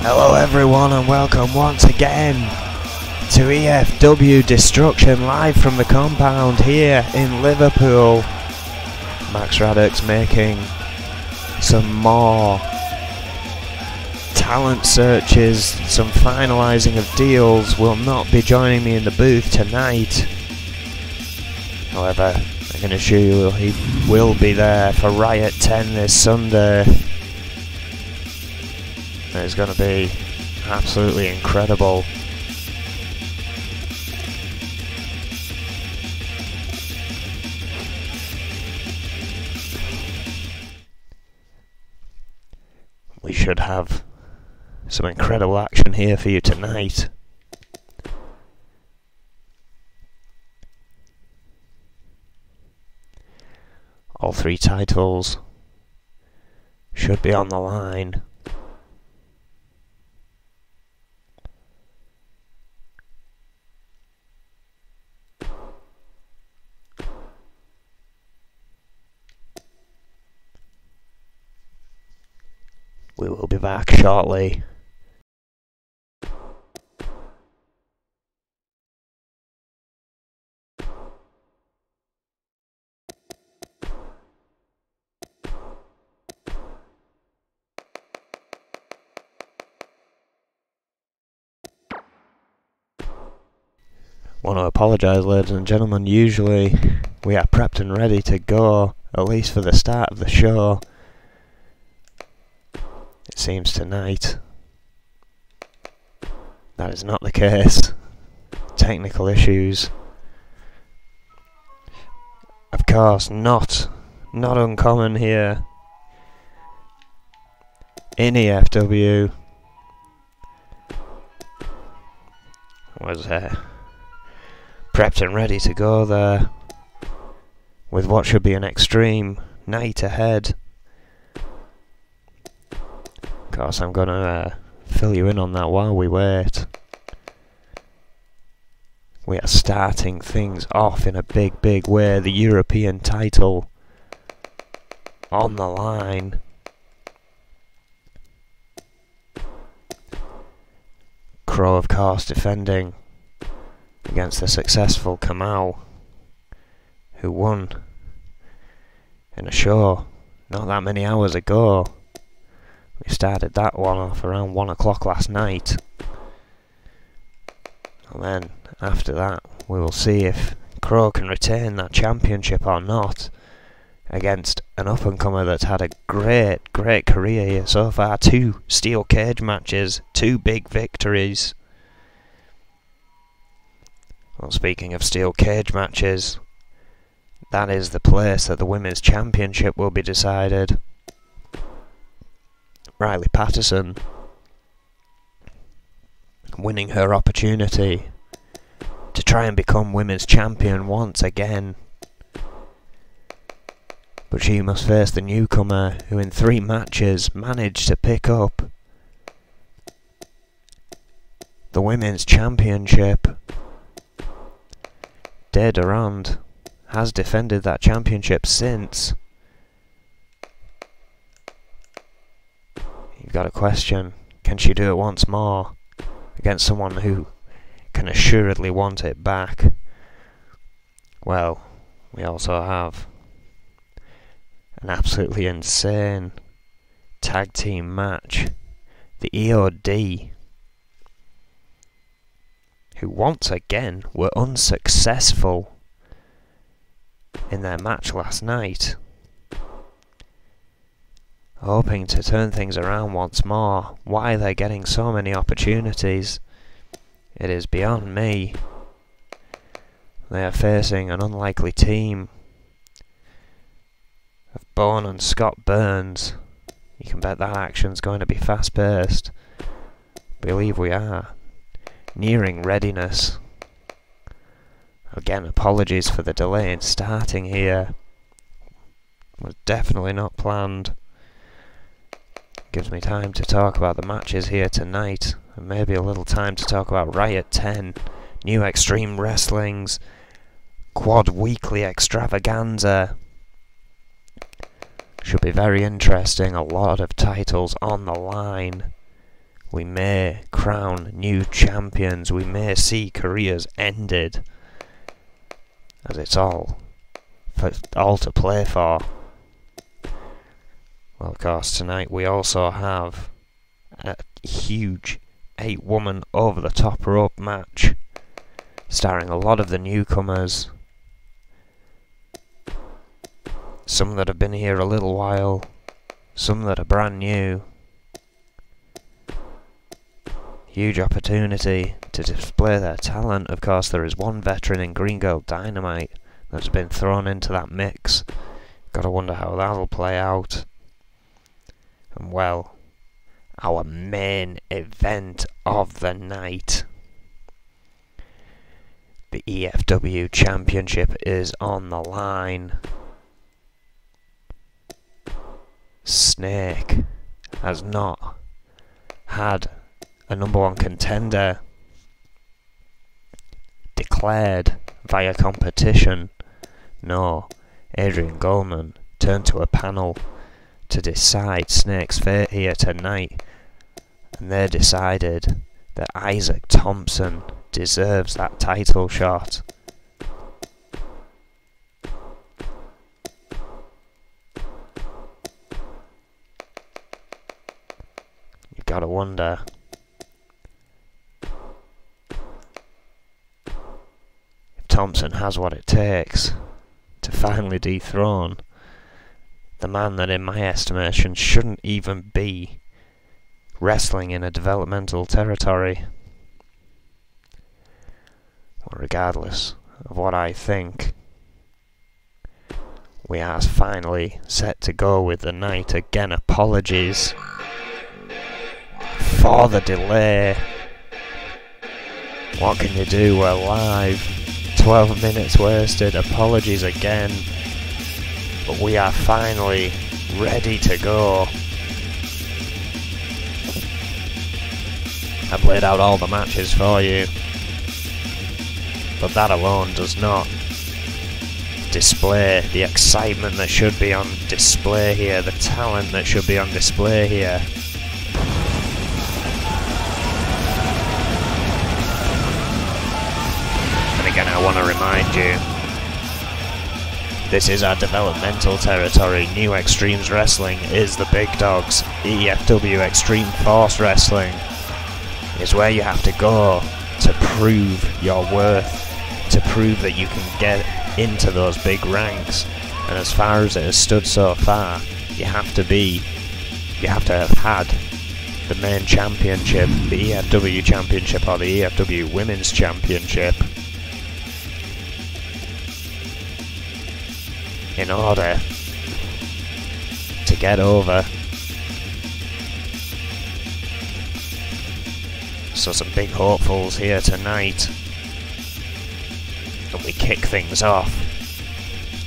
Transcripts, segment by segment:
Hello everyone and welcome once again to E.F.W Destruction live from the compound here in Liverpool. Max Raddock's making some more talent searches, some finalising of deals. Will not be joining me in the booth tonight. However, I can assure you he will be there for Riot 10 this Sunday. It's going to be absolutely incredible. We should have some incredible action here for you tonight. All three titles should be on the line. We will be back shortly. Want to apologise, ladies and gentlemen. Usually we are prepped and ready to go, at least for the start of the show. It seems tonight that is not the case. Technical issues. Of course, not uncommon here in E.F.W. Was prepped and ready to go there with what should be an extreme night ahead. Of course, I'm gonna fill you in on that while we wait. We are starting things off in a big way. The European title on the line. Crow, of course, defending against the successful Kamau, who won in a show not that many hours ago. We started that one off around 1 o'clock last night. And then after that we will see if Crow can retain that championship or not against an up-and-comer that's had a great career here so far. 2 steel cage matches, 2 big victories. Well, speaking of steel cage matches, that is the place that the women's championship will be decided. Riley Patterson winning her opportunity to try and become women's champion once again. But she must face the newcomer who in 3 matches managed to pick up the women's championship. Dare Durand has defended that championship since. You've got a question, can she do it once more against someone who can assuredly want it back? Well, we also have an absolutely insane tag team match. The EOD, who once again were unsuccessful in their match last night, hoping to turn things around once more. Why they're getting so many opportunities, it is beyond me. They are facing an unlikely team of Bourne and Scott Burns. You can bet that action's going to be fast paced. Believe we are nearing readiness. Again, apologies for the delay in starting here. Was definitely not planned. Gives me time to talk about the matches here tonight, and maybe a little time to talk about Riot 10, new Extreme Wrestling's Quad Weekly Extravaganza. Should be very interesting, a lot of titles on the line. We may crown new champions. We may see careers ended. As it's all to play for. Well, of course, tonight we also have a huge 8-woman over-the-top rope match, starring a lot of the newcomers. Some that have been here a little while, some that are brand new. Huge opportunity to display their talent. Of course, there is one veteran in Green Girl Dynamite that's been thrown into that mix. Gotta wonder how that'll play out. And well, our main event of the night. The E.F.W. Championship is on the line. Snake has not had a #1 contender declared via competition. No, Adrian Goldman turned to a panel to decide Snake's fate here tonight, and they decided that Isaac Thompson deserves that title shot. You gotta wonder if Thompson has what it takes to finally dethrone the man that, in my estimation, shouldn't even be wrestling in a developmental territory. Well, regardless of what I think, we are finally set to go with the night. Again, apologies for the delay. What can you do? We're live. 12 minutes wasted. Apologies again. But we are finally ready to go. I've laid out all the matches for you, but that alone does not display the excitement that should be on display here, the talent that should be on display here. And again, I want to remind you, this is our developmental territory. New Extremes Wrestling is the big dogs. E.F.W. Extreme Force Wrestling is where you have to go to prove your worth, to prove that you can get into those big ranks. And as far as it has stood so far, you have to have had the main championship, the E.F.W. Championship or the E.F.W. Women's Championship, in order to get over. So some big hopefuls here tonight. And we kick things off,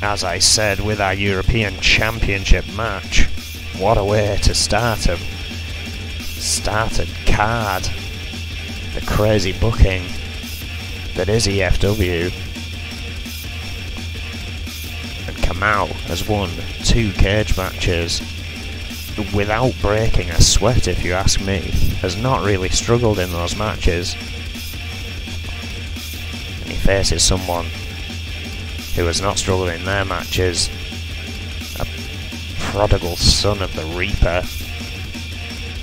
as I said, with our European Championship match. What a way to start a card. The crazy booking that is E.F.W. And Kamau has won 2 cage matches without breaking a sweat, if you ask me. Has not really struggled in those matches. And he faces someone who has not struggled in their matches. A prodigal son of the Reaper.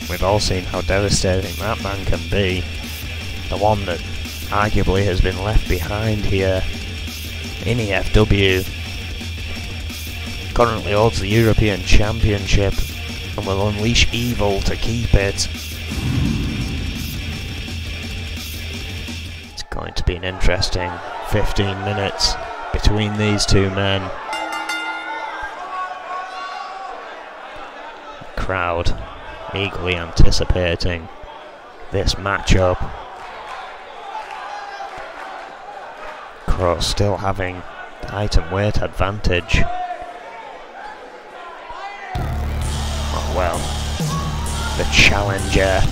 We've all seen how devastating that man can be. The one that arguably has been left behind here in E.F.W. Currently holds the European Championship and will unleash evil to keep it. It's going to be an interesting 15 minutes between these two men. The crowd eagerly anticipating this matchup. Crow still having the height and weight advantage. Oh well, the challenger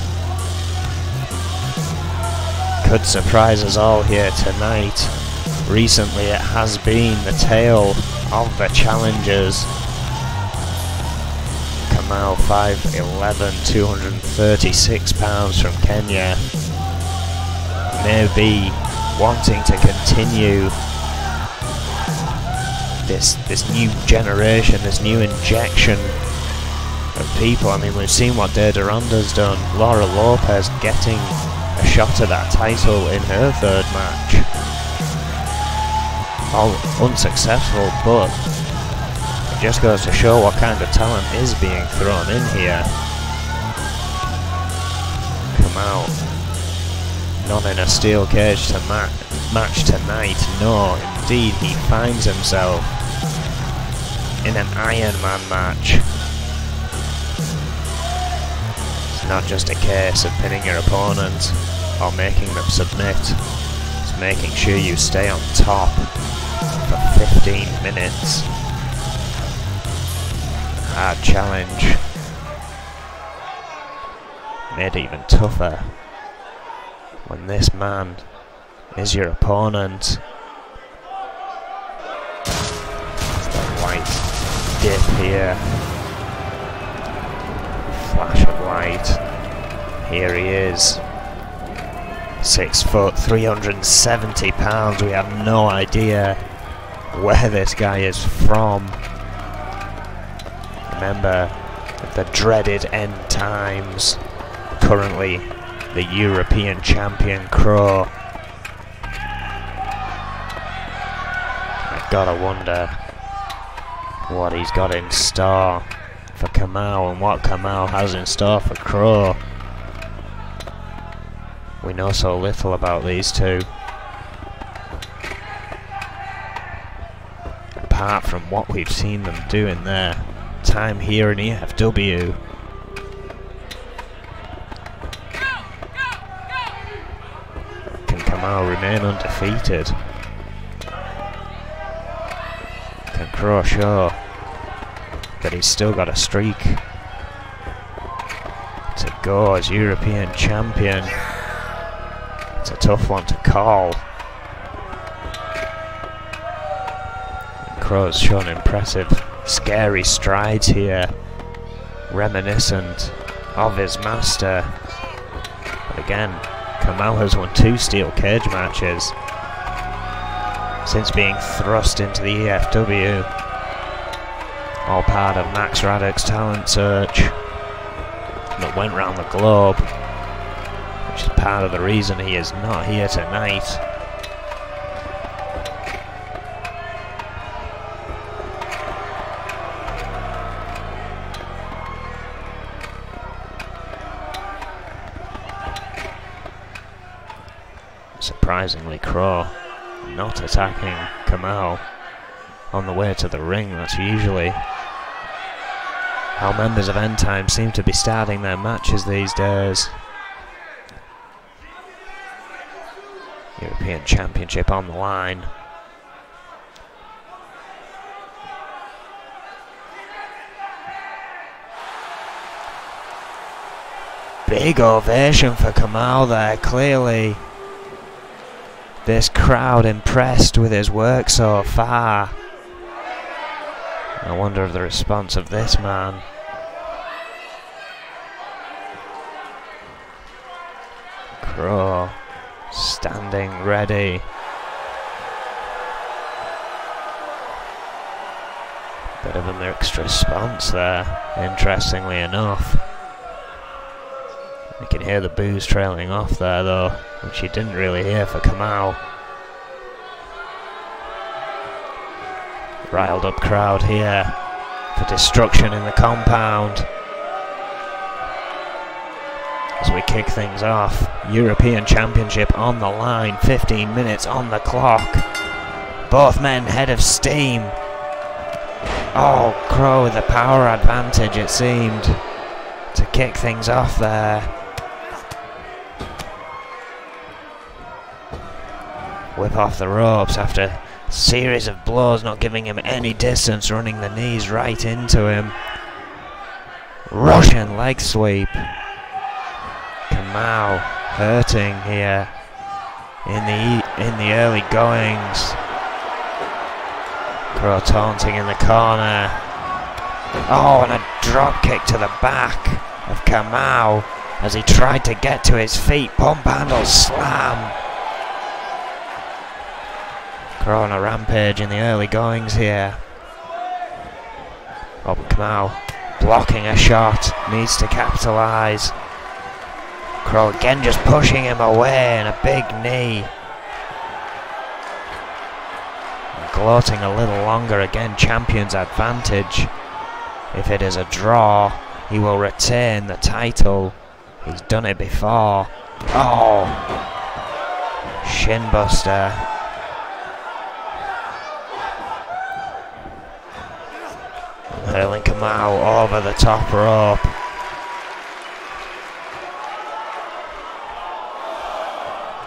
could surprise us all here tonight. Recently it has been the tale of the challengers. Kamau, 5'11", 236 pounds from Kenya. Maybe wanting to continue this new generation, this new injection of people. I mean, we've seen what De Duranda's done. Laura Lopez getting a shot at that title in her third match. All unsuccessful, but it just goes to show what kind of talent is being thrown in here. Kamau, not in a steel cage to match tonight. No, indeed, he finds himself in an Ironman match. It's not just a case of pinning your opponent or making them submit. It's making sure you stay on top for 15 minutes. Hard challenge. Made even tougher when this man is your opponent. It's the white dip here. Flash of light. Here he is. 6 foot, 370 pounds. We have no idea where this guy is from. Remember the dreaded end times. Currently the European champion Crow. I gotta wonder what he's got in store for Kamau and what Kamau has in store for Crow. We know so little about these two, apart from what we've seen them do in their time here in E.F.W. Can Kamau remain undefeated? Can Crow show that he's still got a streak to go as European champion? It's a tough one to call. Crow's shown impressive, scary strides here, reminiscent of his master. But again, Kamau has won 2 steel cage matches since being thrust into the E.F.W. All part of Max Radek's talent search that went round the globe, which is part of the reason he is not here tonight. Surprisingly, Crow not attacking Kamau on the way to the ring. That's usually how members of End Time seem to be starting their matches these days. European Championship on the line. Big ovation for Kamau there, clearly. This crowd impressed with his work so far. I wonder of the response of this man. Crow standing ready. Bit of a mixed response there, interestingly enough. You can hear the boos trailing off there though, which you didn't really hear for Kamau. Riled up crowd here for destruction in the compound. As we kick things off, European Championship on the line, 15 minutes on the clock. Both men head of steam. Oh, Crow with the power advantage, it seemed, to kick things off there. Whip off the ropes after a series of blows not giving him any distance, running the knees right into him. Russian leg sweep. Kamau hurting here in the early goings. Crow taunting in the corner. Oh, and a drop kick to the back of Kamau as he tried to get to his feet. Pump handle slam. Crow on a rampage in the early goings here. Oh, Kamau blocking a shot, needs to capitalise. Crow again just pushing him away, and a big knee. And gloating a little longer, again champion's advantage. If it is a draw, he will retain the title. He's done it before. Oh! Shin buster. Hurling Kamau over the top rope.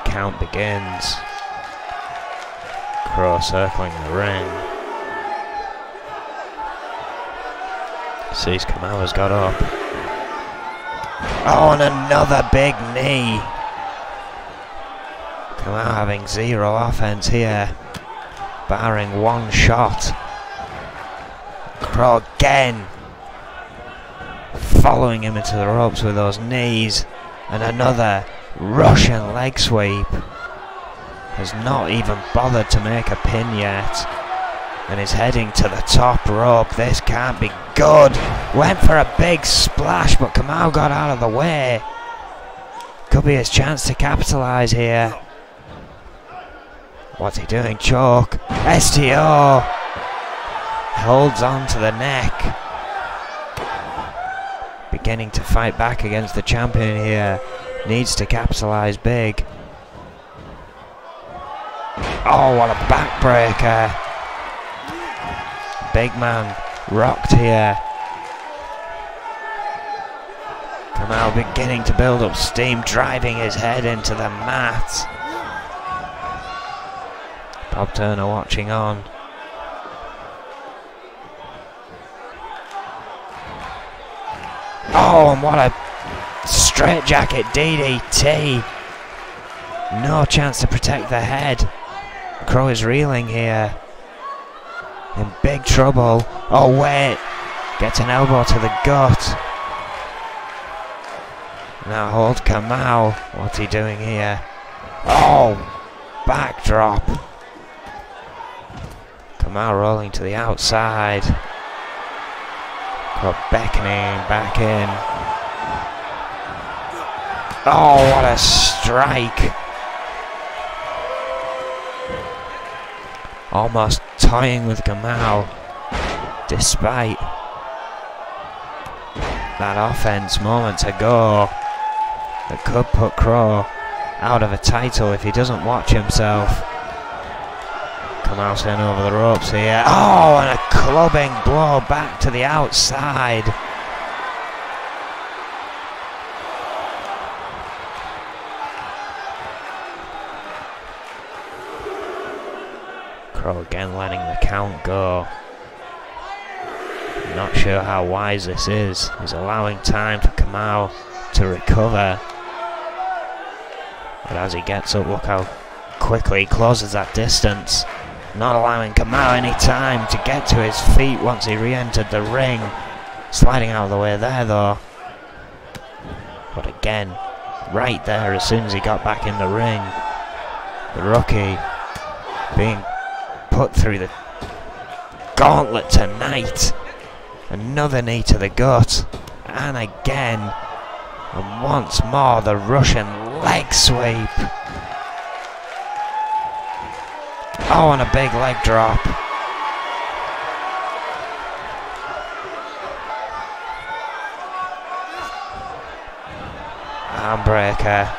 Count begins. Crow circling the ring. Sees Kamau has got up. Oh, and another big knee. Kamau having zero offense here, barring one shot. Crow again following him into the ropes with those knees, and another Russian leg sweep. Has not even bothered to make a pin yet, and is heading to the top rope. This can't be good. Went for a big splash, but Kamau got out of the way. Could be his chance to capitalise here. What's he doing? Choke. STO. Holds on to the neck. Beginning to fight back against the champion here. Needs to capitalise big. Oh, what a backbreaker. Big man rocked here. Kamau beginning to build up steam, driving his head into the mat. Bob Turner watching on. Oh, and what a straitjacket DDT. No chance to protect the head. Crow is reeling here. In big trouble. Oh, wait. Gets an elbow to the gut. Now hold Kamau. What's he doing here? Oh, backdrop. Kamau rolling to the outside. Crow beckoning back in. Oh, what a strike. Almost toying with Kamau, despite that offense moments ago that could put Crow out of a title if he doesn't watch himself. Kamau sent over the ropes here. Oh, and a clubbing blow back to the outside. Crow again letting the count go. Not sure how wise this is. He's allowing time for Kamau to recover. But as he gets up, look how quickly he closes that distance. Not allowing Kamau any time to get to his feet once he re-entered the ring. Sliding out of the way there though. But again, right there as soon as he got back in the ring. The rookie being put through the gauntlet tonight. Another knee to the gut, and again, and once more the Russian leg sweep. Oh, and a big leg drop. Armbreaker.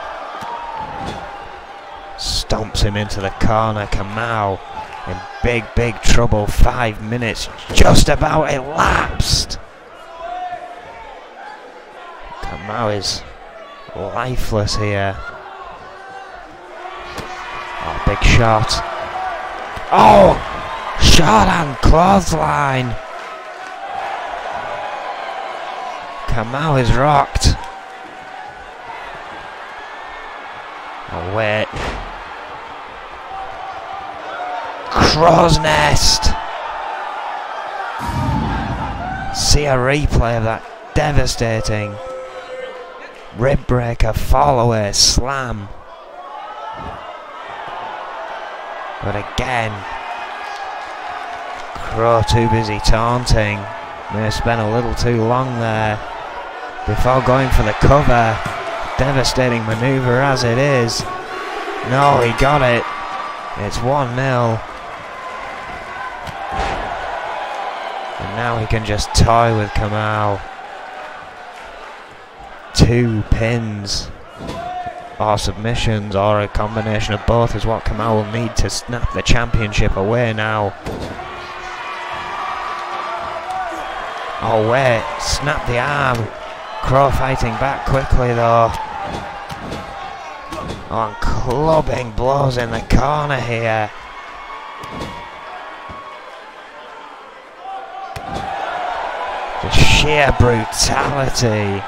Stomps him into the corner. Kamau in big trouble. 5 minutes just about elapsed. Kamau is lifeless here. Oh, big shot. Oh, shot and clothesline. Kamau is rocked. Oh, wait. Crow's nest. See a replay of that devastating rib breaker fall away slam. But again, Crow too busy taunting. May have spent a little too long there before going for the cover. Devastating manoeuvre as it is. No, he got it. It's 1-0. And now he can just toy with Kamau. 2 pins or submissions or a combination of both is what Kamau will need to snap the championship away now. Oh wait, snap the arm. Crow fighting back quickly though. Oh, and clubbing blows in the corner here. The sheer brutality.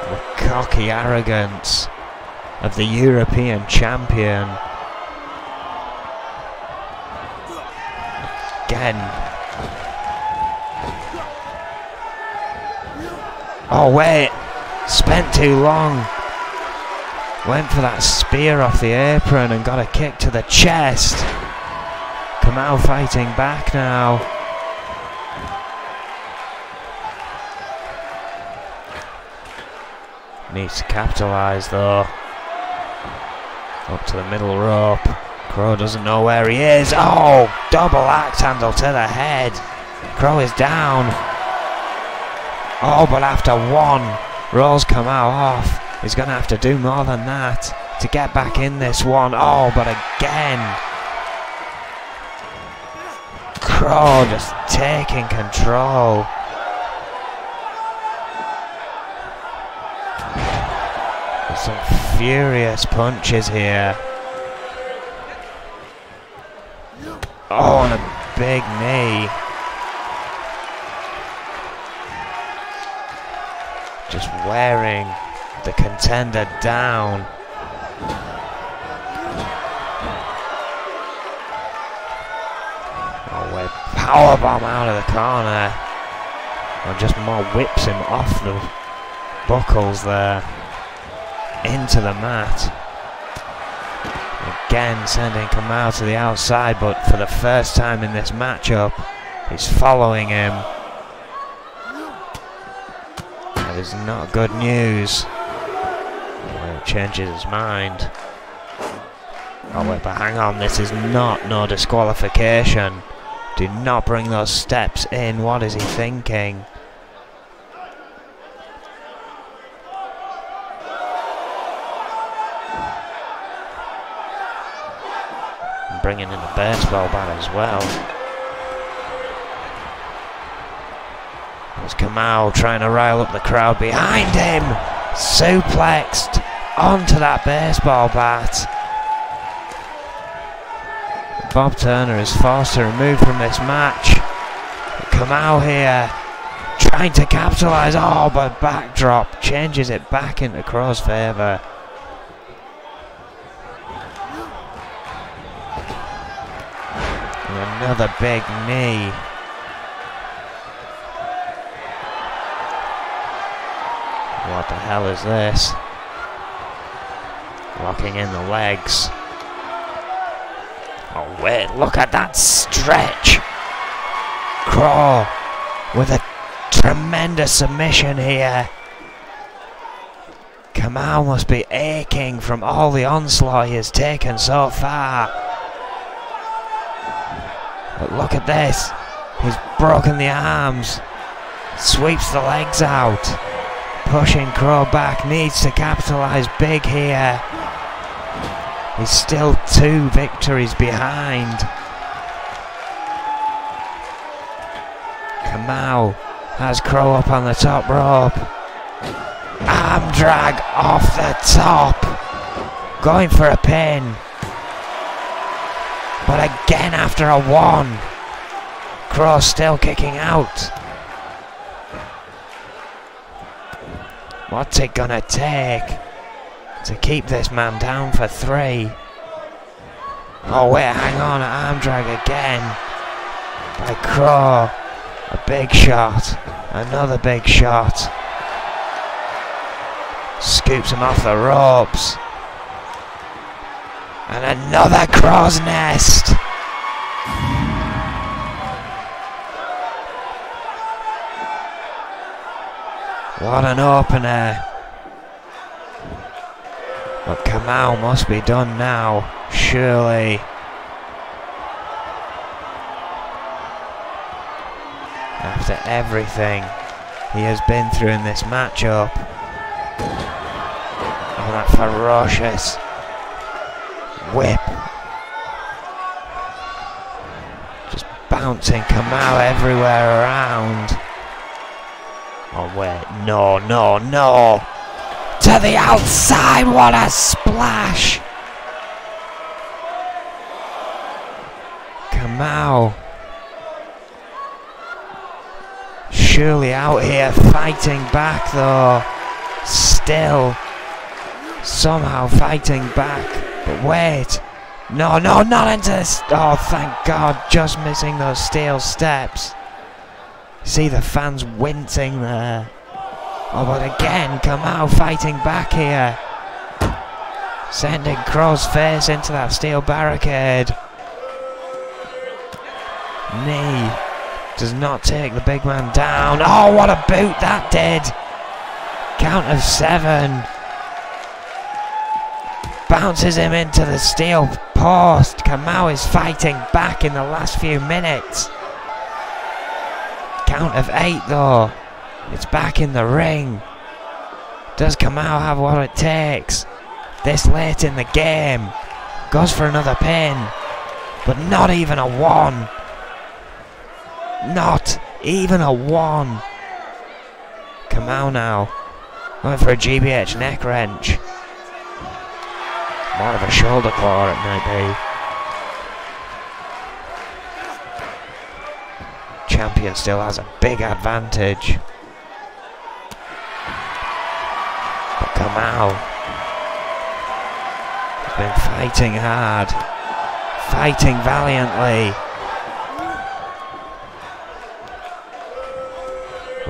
The cocky arrogance of the European champion. Again. Oh wait, spent too long. Went for that spear off the apron and got a kick to the chest. Kamau fighting back now. Needs to capitalise though. Up to the middle rope. Crow doesn't know where he is. Oh, double axe handle to the head. Crow is down. Oh, but after one, rolls Kamau off. He's going to have to do more than that to get back in this one. Oh, but again. Crow just taking control. There's some furious punches here. Oh, and a big knee. Just wearing the contender down. Oh, wait, powerbomb out of the corner. And just more whips him off the buckles there. Into the mat. Again sending Kamau to the outside, but for the first time in this matchup, he's following him. That is not good news. Oh, he changes his mind. Oh wait, but hang on, this is not no disqualification. Do not bring those steps in. What is he thinking? Bringing in a baseball bat as well. There's Kamau trying to rile up the crowd behind him. Suplexed onto that baseball bat. Bob Turner is forced to remove from this match. Kamau here trying to capitalise. Oh, but backdrop changes it back into Crow's favour. Another big knee. What the hell is this? Locking in the legs. Oh wait, look at that stretch. Crow with a tremendous submission here. Kamau must be aching from all the onslaught he has taken so far. But look at this. He's broken the arms. Sweeps the legs out. Pushing Crow back. Needs to capitalise big here. He's still 2 victories behind. Kamau has Crow up on the top rope. Arm drag off the top. Going for a pin. But again after a 1. Crow still kicking out. What's it gonna take to keep this man down for 3? Oh wait, hang on, arm drag again by Crow. A big shot, another big shot. Scoops him off the ropes. And another crow's nest. What an opener. But Kamau must be done now, surely. After everything he has been through in this matchup. Oh, that ferocious whip. Just bouncing Kamau everywhere around. Oh wait, no, no, no! To the outside, what a splash! Kamau. Surely out here fighting back though. Still. Somehow fighting back. But wait. No, no, not into this. Oh, thank God. Just missing those steel steps. See the fans wincing there. Oh, but again, Kamau fighting back here. Sending Crow's face into that steel barricade. Knee does not take the big man down. Oh, what a boot that did. Count of 7. Bounces him into the steel post. Kamau is fighting back in the last few minutes. Count of 8 though. It's back in the ring. Does Kamau have what it takes? This late in the game. Goes for another pin. But not even a 1. Not even a 1. Kamau now. Going for a GBH neck wrench. More of a shoulder claw it might be. Champion still has a big advantage. But Kamau has been fighting hard. Fighting valiantly.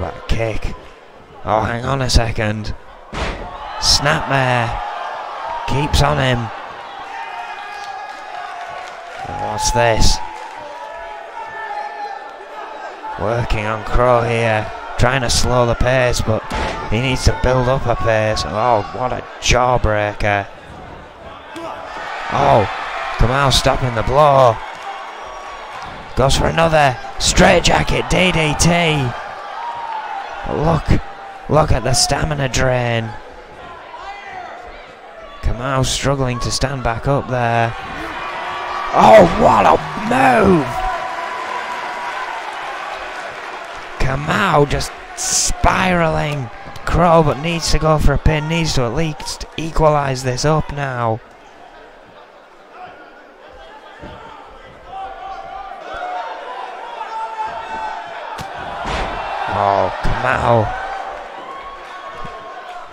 What a kick. Oh, hang on a second. Snapmare. Keeps on him. And what's this? Working on Crow here. Trying to slow the pace, but he needs to build up a pace. Oh, what a jawbreaker. Oh, Kamau stopping the blow. Goes for another straight jacket DDT. Look at the stamina drain. Kamau struggling to stand back up there. Oh, what a move! Kamau just spiraling. Crow, but needs to go for a pin. Needs to at least equalise this up now. Oh, Kamau.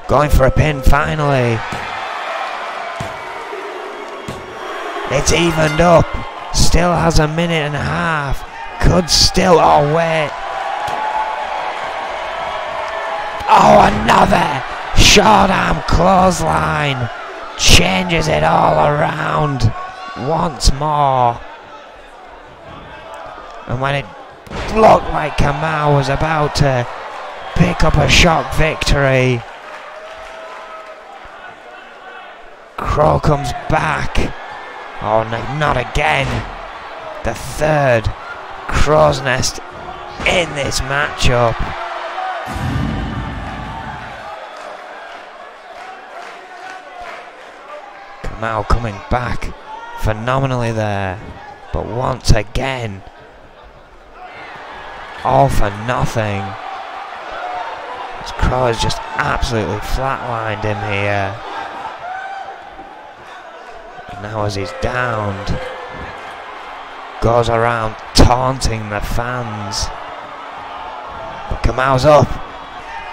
Going for a pin finally. It's evened up. Still has a minute and a half. Could still. Oh, wait. Oh, another short arm clothesline. Changes it all around once more. And when it looked like Kamau was about to pick up a shock victory, Crow comes back. Oh no, not again. The third Crow's Nest in this matchup. Kamau coming back phenomenally there. But once again, all for nothing. This Crow has just absolutely flatlined him here. Now as he's downed, goes around taunting the fans. But Kamau's up.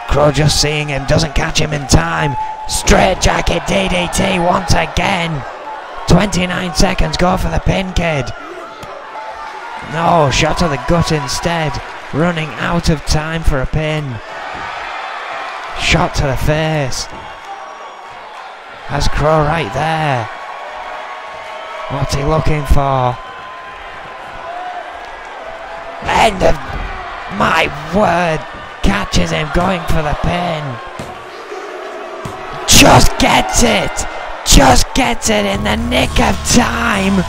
Crow just seeing him, doesn't catch him in time. Straight jacket DDT once again. 29 seconds, go for the pin, kid. No, shot to the gut instead. Running out of time for a pin. Shot to the face. Has Crow right there. What's he looking for? End of... My word! Catches him going for the pin. Just gets it! Just gets it in the nick of time!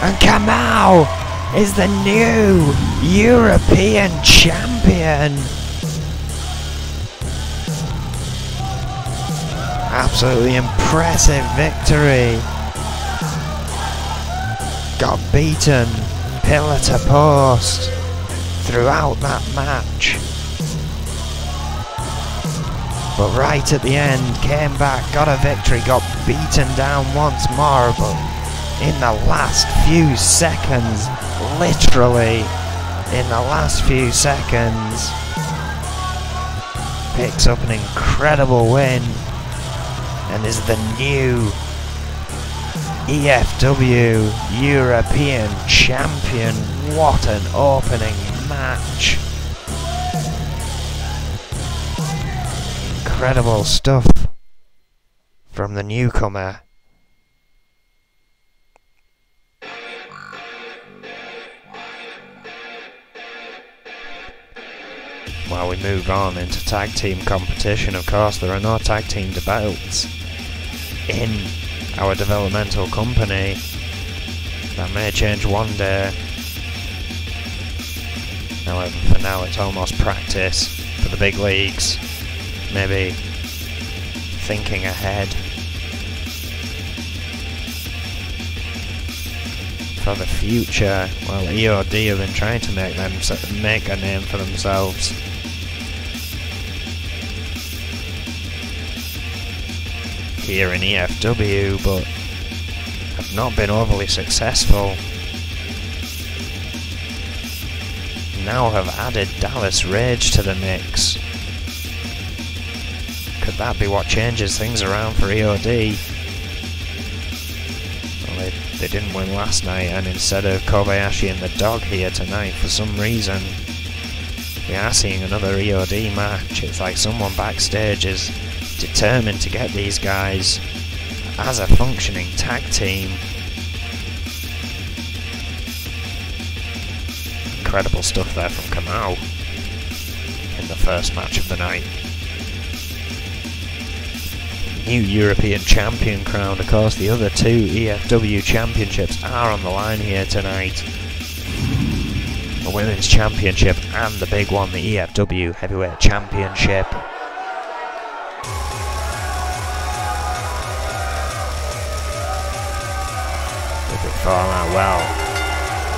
And Kamau is the new European champion! Absolutely impressive victory! Got beaten pillar to post throughout that match. But right at the end, came back, got a victory, got beaten down once more, but in the last few seconds, literally in the last few seconds, picks up an incredible win and is the new E.F.W. European champion. What an opening match. Incredible stuff from the newcomer. While we move on into tag team competition, of course, there are no tag team belts in our developmental company. That may change one day. However, for now it's almost practice for the big leagues. Maybe thinking ahead for the future. Well, E.O.D have been trying to make a name for themselves. Here in E.F.W, but have not been overly successful. Now have added Dallas Rage to the mix. Could that be what changes things around for E.O.D? Well, they didn't win last night, and instead of Kobayashi and the Dog here tonight, for some reason, we are seeing another E.O.D match. It's like someone backstage is determined to get these guys as a functioning tag team. Incredible stuff there from Kamau in the first match of the night. New European champion crown. Of course, the other two E.F.W championships are on the line here tonight. The Women's Championship and the big one, the E.F.W Heavyweight Championship. Well,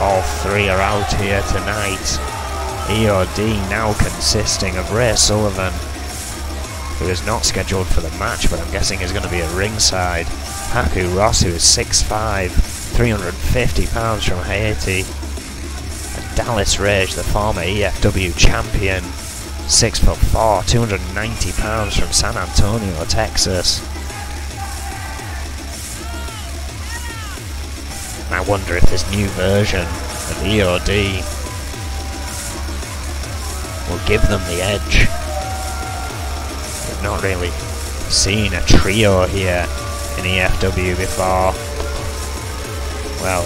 all three are out here tonight. E.O.D now consisting of Ray Sullivan, who is not scheduled for the match, but I'm guessing is going to be at ringside. Haku Ross, who is 6'5", 350 pounds from Haiti. And Dallas Rage, the former E.F.W champion, 6'4", 290 pounds from San Antonio, Texas. I wonder if this new version of E.O.D will give them the edge. We've not really seen a trio here in E.F.W before. Well,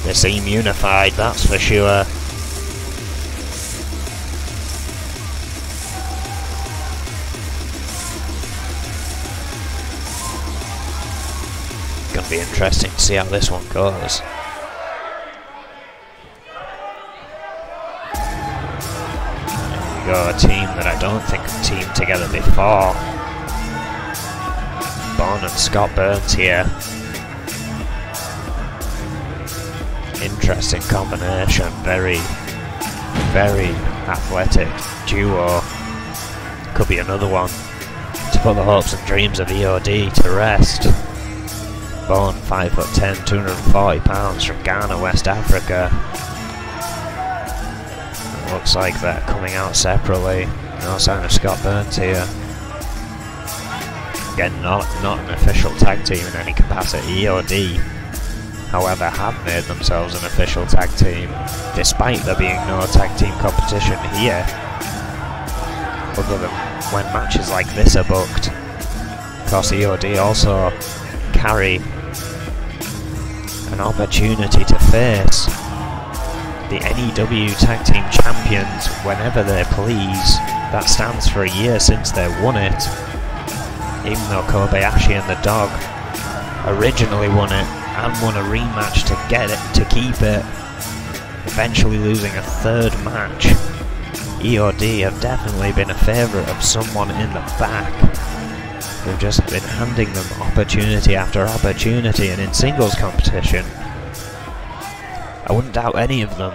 they seem unified, that's for sure. Gonna be interesting to see how this one goes. There we go, a team that I don't think have teamed together before. Bon and Scott Burns here. Interesting combination, very, very athletic duo. Could be another one to put the hopes and dreams of E.O.D to rest. Bon, 5'10", 240 pounds from Ghana, West Africa. It looks like they're coming out separately. No sign of Scott Burns here. Again, not an official tag team in any capacity. E.F.W, however, have made themselves an official tag team, despite there being no tag team competition here, other than when matches like this are booked. Of course, E.F.W also carry an opportunity to face the NEW Tag Team Champions whenever they please. That stands for a year since they won it, even though Kobayashi and the Dog originally won it and won a rematch to get it, to keep it, eventually losing a third match. E.O.D have definitely been a favourite of someone in the back, who've just been handing them opportunity after opportunity, and in singles competition I wouldn't doubt any of them.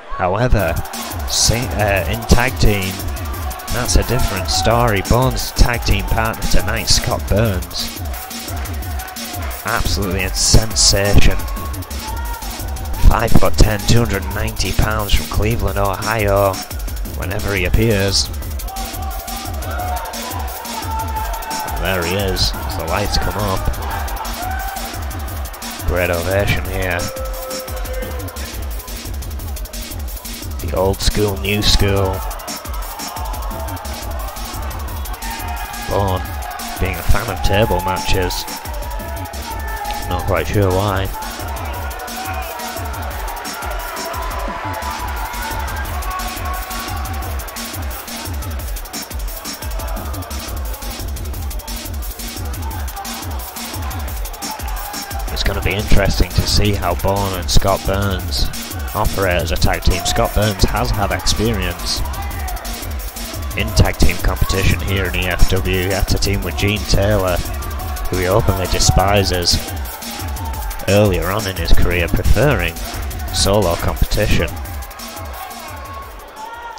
However, in tag team, that's a different story. Bone's tag team partner tonight, Scott Burns, absolutely a sensation. 5'10", 290 pounds from Cleveland, Ohio, whenever he appears. And there he is, as the lights come up. Great ovation here. The old school, new school. Bone being a fan of table matches. Not quite sure why. It's going to be interesting to see how Bone and Scott Burns operate as a tag team. Scott Burns has had experience in tag team competition here in E.F.W. He had to team with Gene Taylor, who he openly despises, earlier on in his career, preferring solo competition.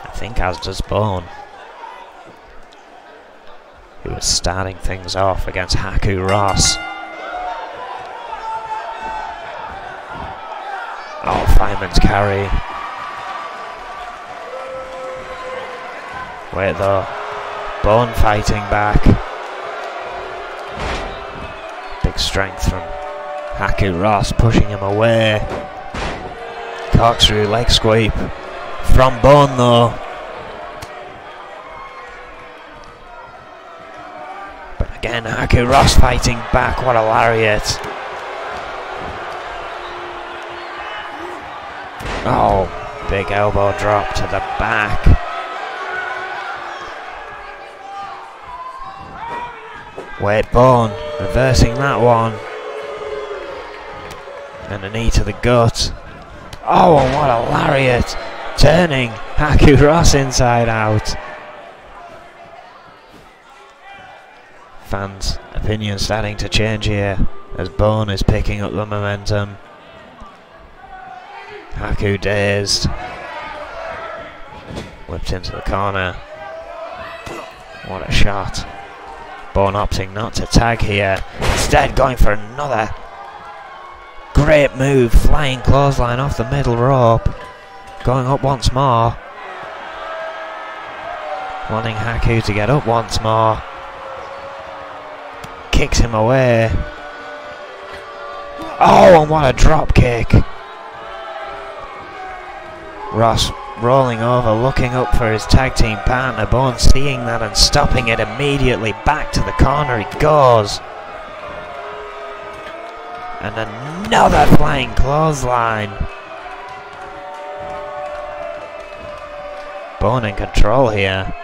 I think as does Bone, who was starting things off against Haku Ross. Oh, Fireman's carry. Wait though, Bone fighting back. Big strength from Haku Ross, pushing him away. Corkscrew leg sweep from Bone though. But again, Haku Ross fighting back, what a lariat. Oh, big elbow drop to the back. Wait, Bone reversing that one. And a knee to the gut. Oh, and what a lariat. Turning Haku Ross inside out. Fans' opinions starting to change here as Bone is picking up the momentum. Haku dazed. Whipped into the corner. What a shot. Bone opting not to tag here, instead going for another great move, flying clothesline off the middle rope, going up once more, wanting Haku to get up once more, kicks him away. Oh, and what a drop kick. Ross rolling over, looking up for his tag team partner. Bone seeing that and stopping it immediately. Back to the corner he goes. And another flying clothesline. Bone in control here.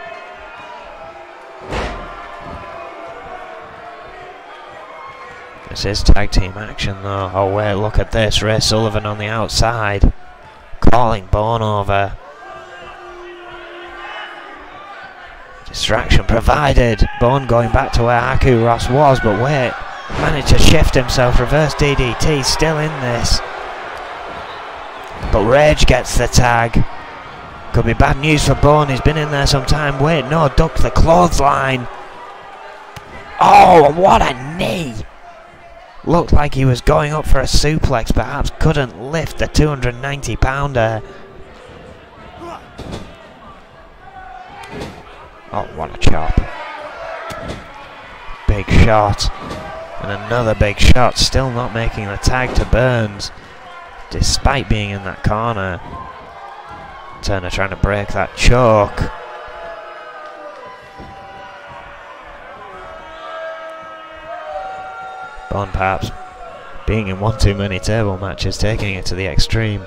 This is tag team action though. Oh wait, look at this. Ray Sullivan on the outside, calling Bone over. Distraction provided. Bone going back to where Haku Ross was, but wait, managed to shift himself. Reverse DDT, still in this. But Rage gets the tag. Could be bad news for Bone, he's been in there some time. Wait, no, ducked the clothesline. Oh, what a knee! Looked like he was going up for a suplex, perhaps couldn't lift the 290 pounder. Oh, what a chop. big shot. And another big shot, still not making the tag to Burns, despite being in that corner. Turner trying to break that choke. Bond perhaps being in one too many table matches, taking it to the extreme.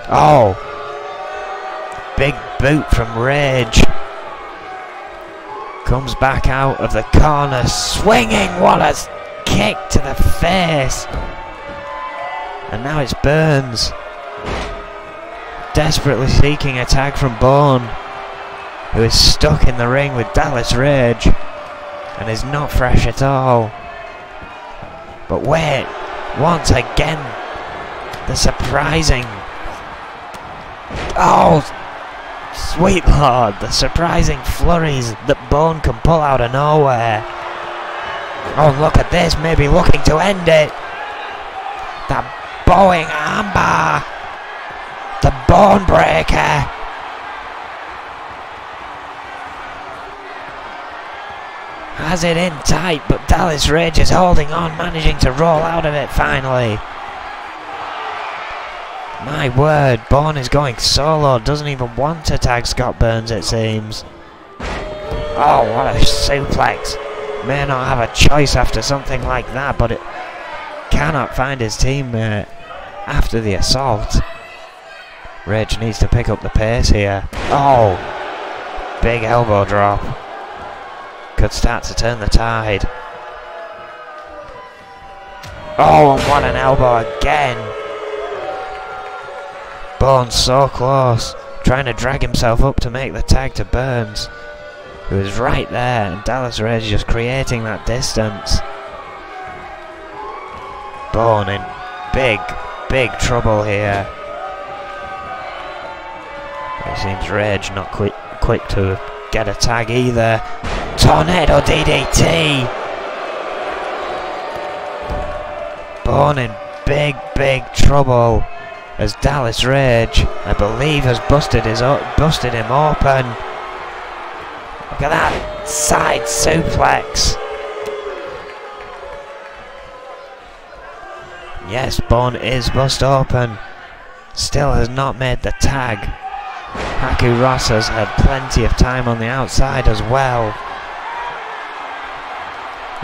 Oh! Big boot from Rage. Comes back out of the corner, swinging. What a kick to the face. And now it's Burns, desperately seeking a tag from Bourne, who is stuck in the ring with Dallas Rage and is not fresh at all. But wait, once again, the surprising... Oh, sweet lord, the surprising flurries that Bourne can pull out of nowhere. Oh, look at this, maybe looking to end it. That bowing armbar. The Bourne breaker. Has it in tight, but Dallas Rage is holding on, managing to roll out of it finally. My word, Bourne is going solo, doesn't even want to tag Scott Burns, it seems. Oh, what a suplex. May not have a choice after something like that, but it cannot find his teammate after the assault. Rage needs to pick up the pace here. Oh, big elbow drop. Could start to turn the tide. Oh, and what an elbow again. Bourne's so close, trying to drag himself up to make the tag to Burns, who is right there, and Dallas Rage just creating that distance. Bourne in big trouble here. It seems Rage not quick to get a tag either. Tornado DDT! Bourne in big trouble, as Dallas Rage, I believe, has busted him open. Look at that side suplex. Yes, Bourne is bust open. Still has not made the tag. Haku Ross has had plenty of time on the outside as well.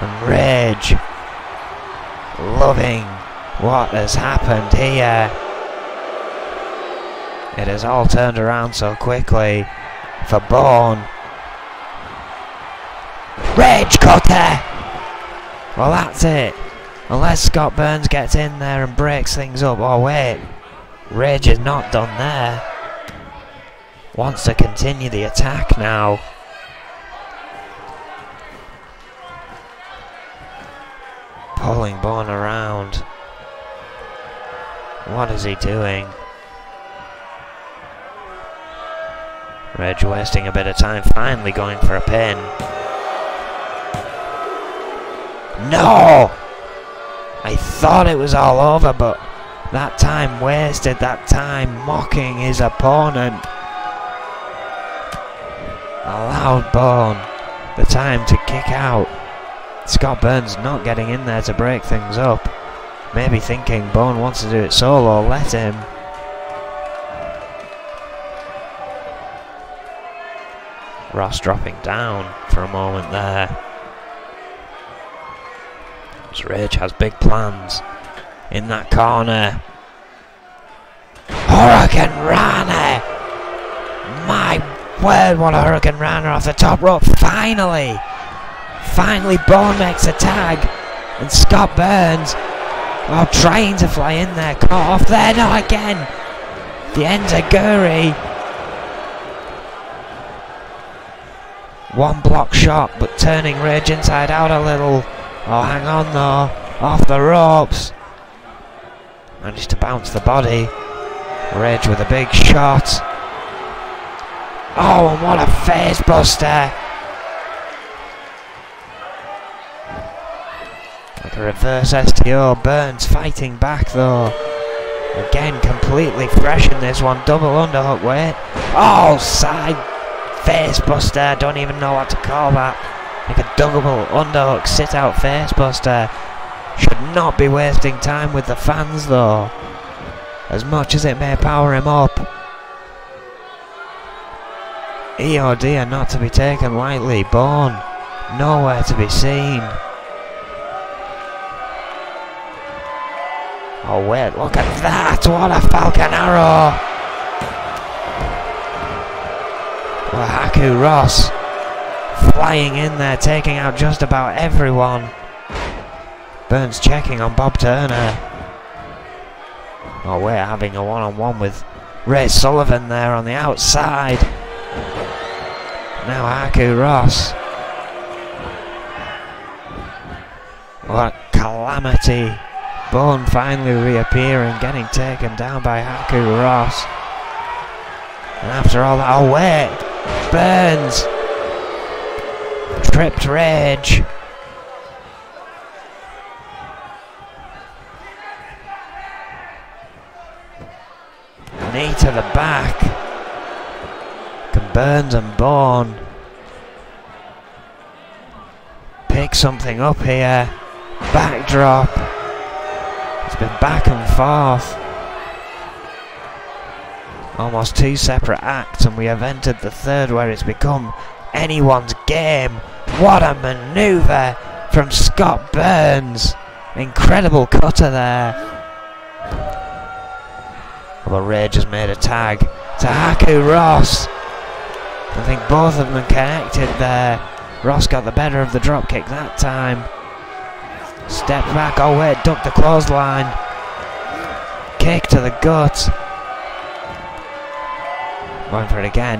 And Rage loving what has happened here. It has all turned around so quickly for Bourne. Rage cutter! Well, that's it. Unless Scott Burns gets in there and breaks things up. Oh wait, Rage is not done there. Wants to continue the attack now. Pulling Bourne around. What is he doing? Rage wasting a bit of time, finally going for a pin. No! I thought it was all over, but that time wasted, that time mocking his opponent. Allowed Bourne the time to kick out. Scott Burns not getting in there to break things up. Maybe thinking Bourne wants to do it solo, let him. Ross dropping down for a moment there. Rage has big plans in that corner. Hurricane Rana! My word, what a Hurricane Rana off the top rope. Finally Bourne makes a tag, and Scott Burns, trying to fly in there, caught off there, not again. The enziguri. One block shot, but turning Rage inside out a little. Oh, hang on though, off the ropes. Managed to bounce the body. Rage with a big shot. Oh, and what a face buster. Like a reverse STO. Burns fighting back though. Again, completely fresh in this one. Double underhook weight. Oh, side face buster. Don't even know what to call that. Like a double underhook sit out facebuster. Should not be wasting time with the fans though, as much as it may power him up. E.O.W not to be taken lightly. Bourne nowhere to be seen. Oh wait, look at that! What a falcon arrow! Well, Haku Ross flying in there, taking out just about everyone. Burns checking on Bob Turner. Oh, we're having a one-on-one with Ray Sullivan there on the outside. Now Haku Ross. What calamity. Bourne finally reappearing, getting taken down by Haku Ross. And after all that, oh wait, Burns tripped Rage. Knee to the back. Can Burns and Bourne pick something up here? Backdrop. It's been back and forth. Almost two separate acts, and we have entered the third where it's become anyone's game. What a manoeuvre from Scott Burns. Incredible cutter there. Well, Rage has made a tag to Haku Ross. I think both of them connected there. Ross got the better of the dropkick that time. Step back, oh wait, ducked the clothesline. Kick to the gut. Going for it again.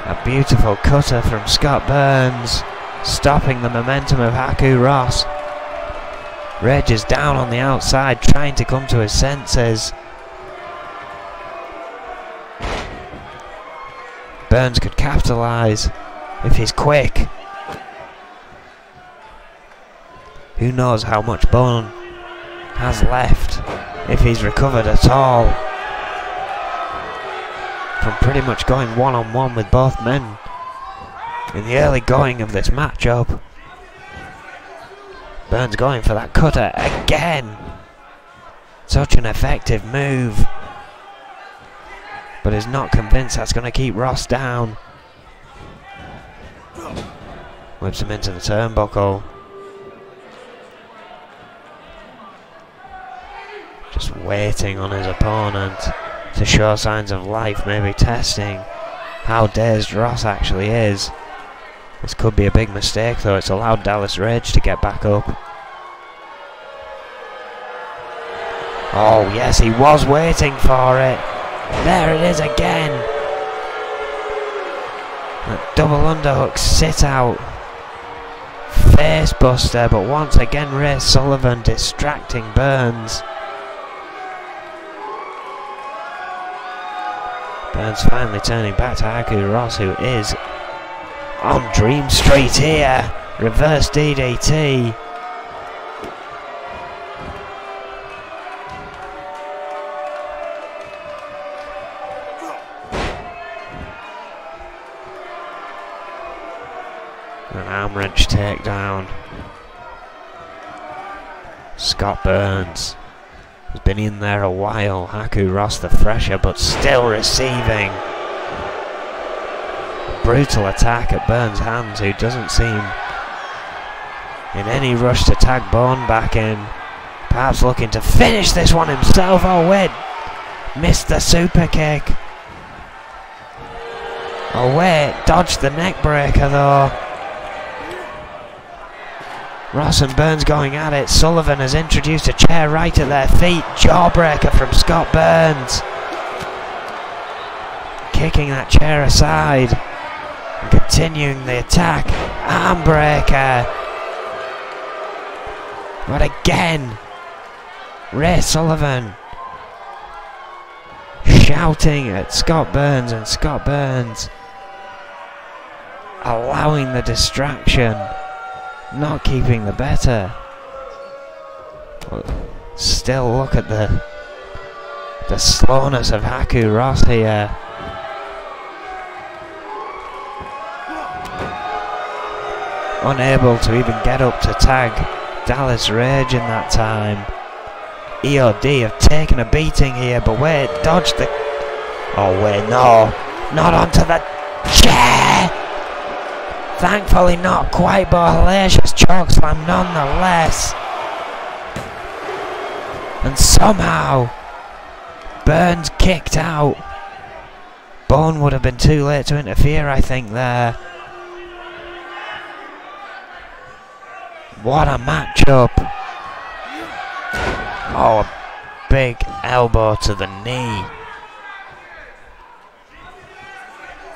A beautiful cutter from Scott Burns, stopping the momentum of Haku Ross. Reg is down on the outside, trying to come to his senses. Burns could capitalise if he's quick. Who knows how much Bourne has left, if he's recovered at all, from pretty much going one-on-one with both men in the early going of this matchup. Burns going for that cutter again. Such an effective move, but is not convinced that's going to keep Ross down. Whips him into the turnbuckle. Just waiting on his opponent to show signs of life, maybe testing how dazed Ross actually is. This could be a big mistake though. It's allowed Dallas Rage to get back up. Oh yes, he was waiting for it. There it is again. That double underhook sit out. Face buster, but once again Ray Sullivan distracting Burns. Burns finally turning back to Haku Ross, who is on Dream Street here. Reverse DDT. An arm wrench takedown. Scott Burns has been in there a while. Haku Ross the fresher, but still receiving. Brutal attack at Burns' hands, who doesn't seem in any rush to tag Bourne back in. Perhaps looking to finish this one himself. Oh wait, missed the super kick. Oh wait, dodged the neck breaker though. Ross and Burns going at it. Sullivan has introduced a chair right at their feet. Jawbreaker from Scott Burns. Kicking that chair aside. And continuing the attack. Armbreaker. But again, Ray Sullivan shouting at Scott Burns, and Scott Burns allowing the distraction. Not keeping the better. Still look at the slowness of Haku Ross here. unable to even get up to tag Dallas Rage in that time. E.O.W have taken a beating here, but wait, dodged the... Oh wait, no, not onto the chair! Thankfully not quite, but a hellacious chokeslam nonetheless. And somehow, Burns kicked out. Bone would have been too late to interfere, I think, there. What a matchup. Oh, a big elbow to the knee.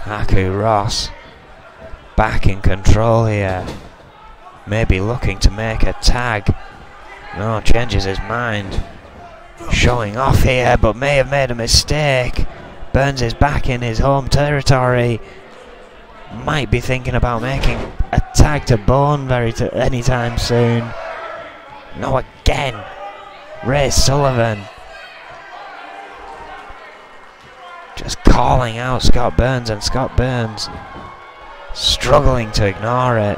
Haku Ross back in control here. Maybe looking to make a tag. No, changes his mind. Showing off here, but may have made a mistake. Burns is back in his home territory. Might be thinking about making a tag to Bone anytime soon. No, again. Ray Sullivan just calling out Scott Burns, and Scott Burns struggling to ignore it.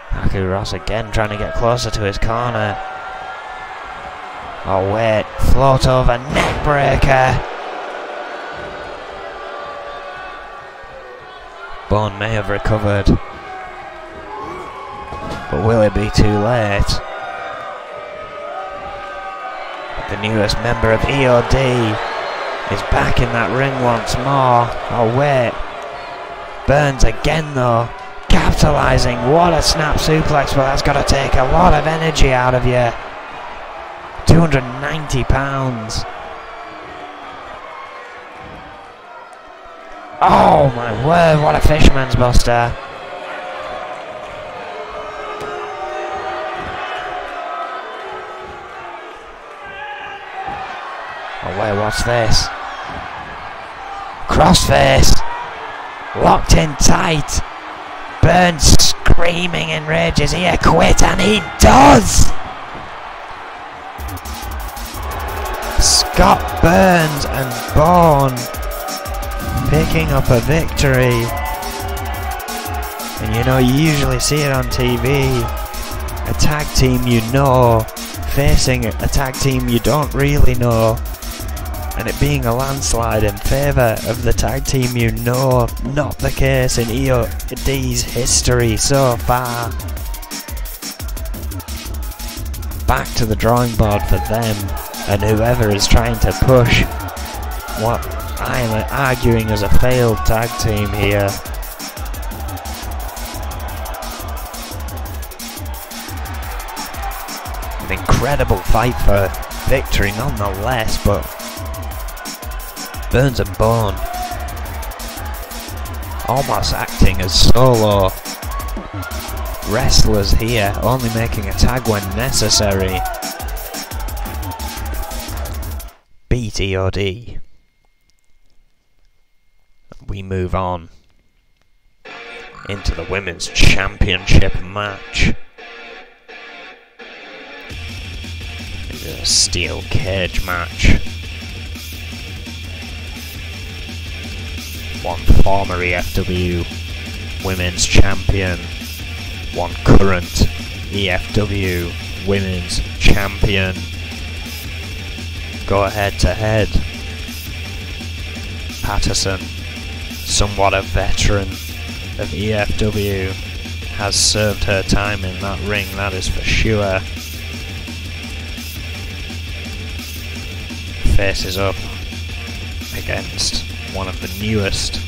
Haku Ross again trying to get closer to his corner. Oh wait, float over neck breaker. Bone may have recovered, but will it be too late? The newest member of E.O.W is back in that ring once more. Oh wait, Burns again though, capitalising. What a snap suplex, but that's got to take a lot of energy out of you. 290 pounds. Oh my word, what a fisherman's buster. Oh wait, what's this? Crossface. Locked in tight. Burns screaming in rage. Is he a quit? And he does! Scott Burns and Bone picking up a victory. And you know, you usually see it on TV. A tag team you know facing a tag team you don't really know. And it being a landslide in favour of the tag team you know. Not the case in E.O.W's history so far. Back to the drawing board for them, and whoever is trying to push what I am arguing as a failed tag team here. An incredible fight for victory nonetheless, but Burns and Bone almost acting as solo wrestlers here, only making a tag when necessary. Beat E.O.W. We move on into the Women's Championship match. It's a steel cage match. One former E.F.W. Women's Champion, one current E.F.W. Women's Champion go head to head. Patterson, somewhat a veteran of E.F.W, has served her time in that ring, that is for sure. Faces up against one of the newest,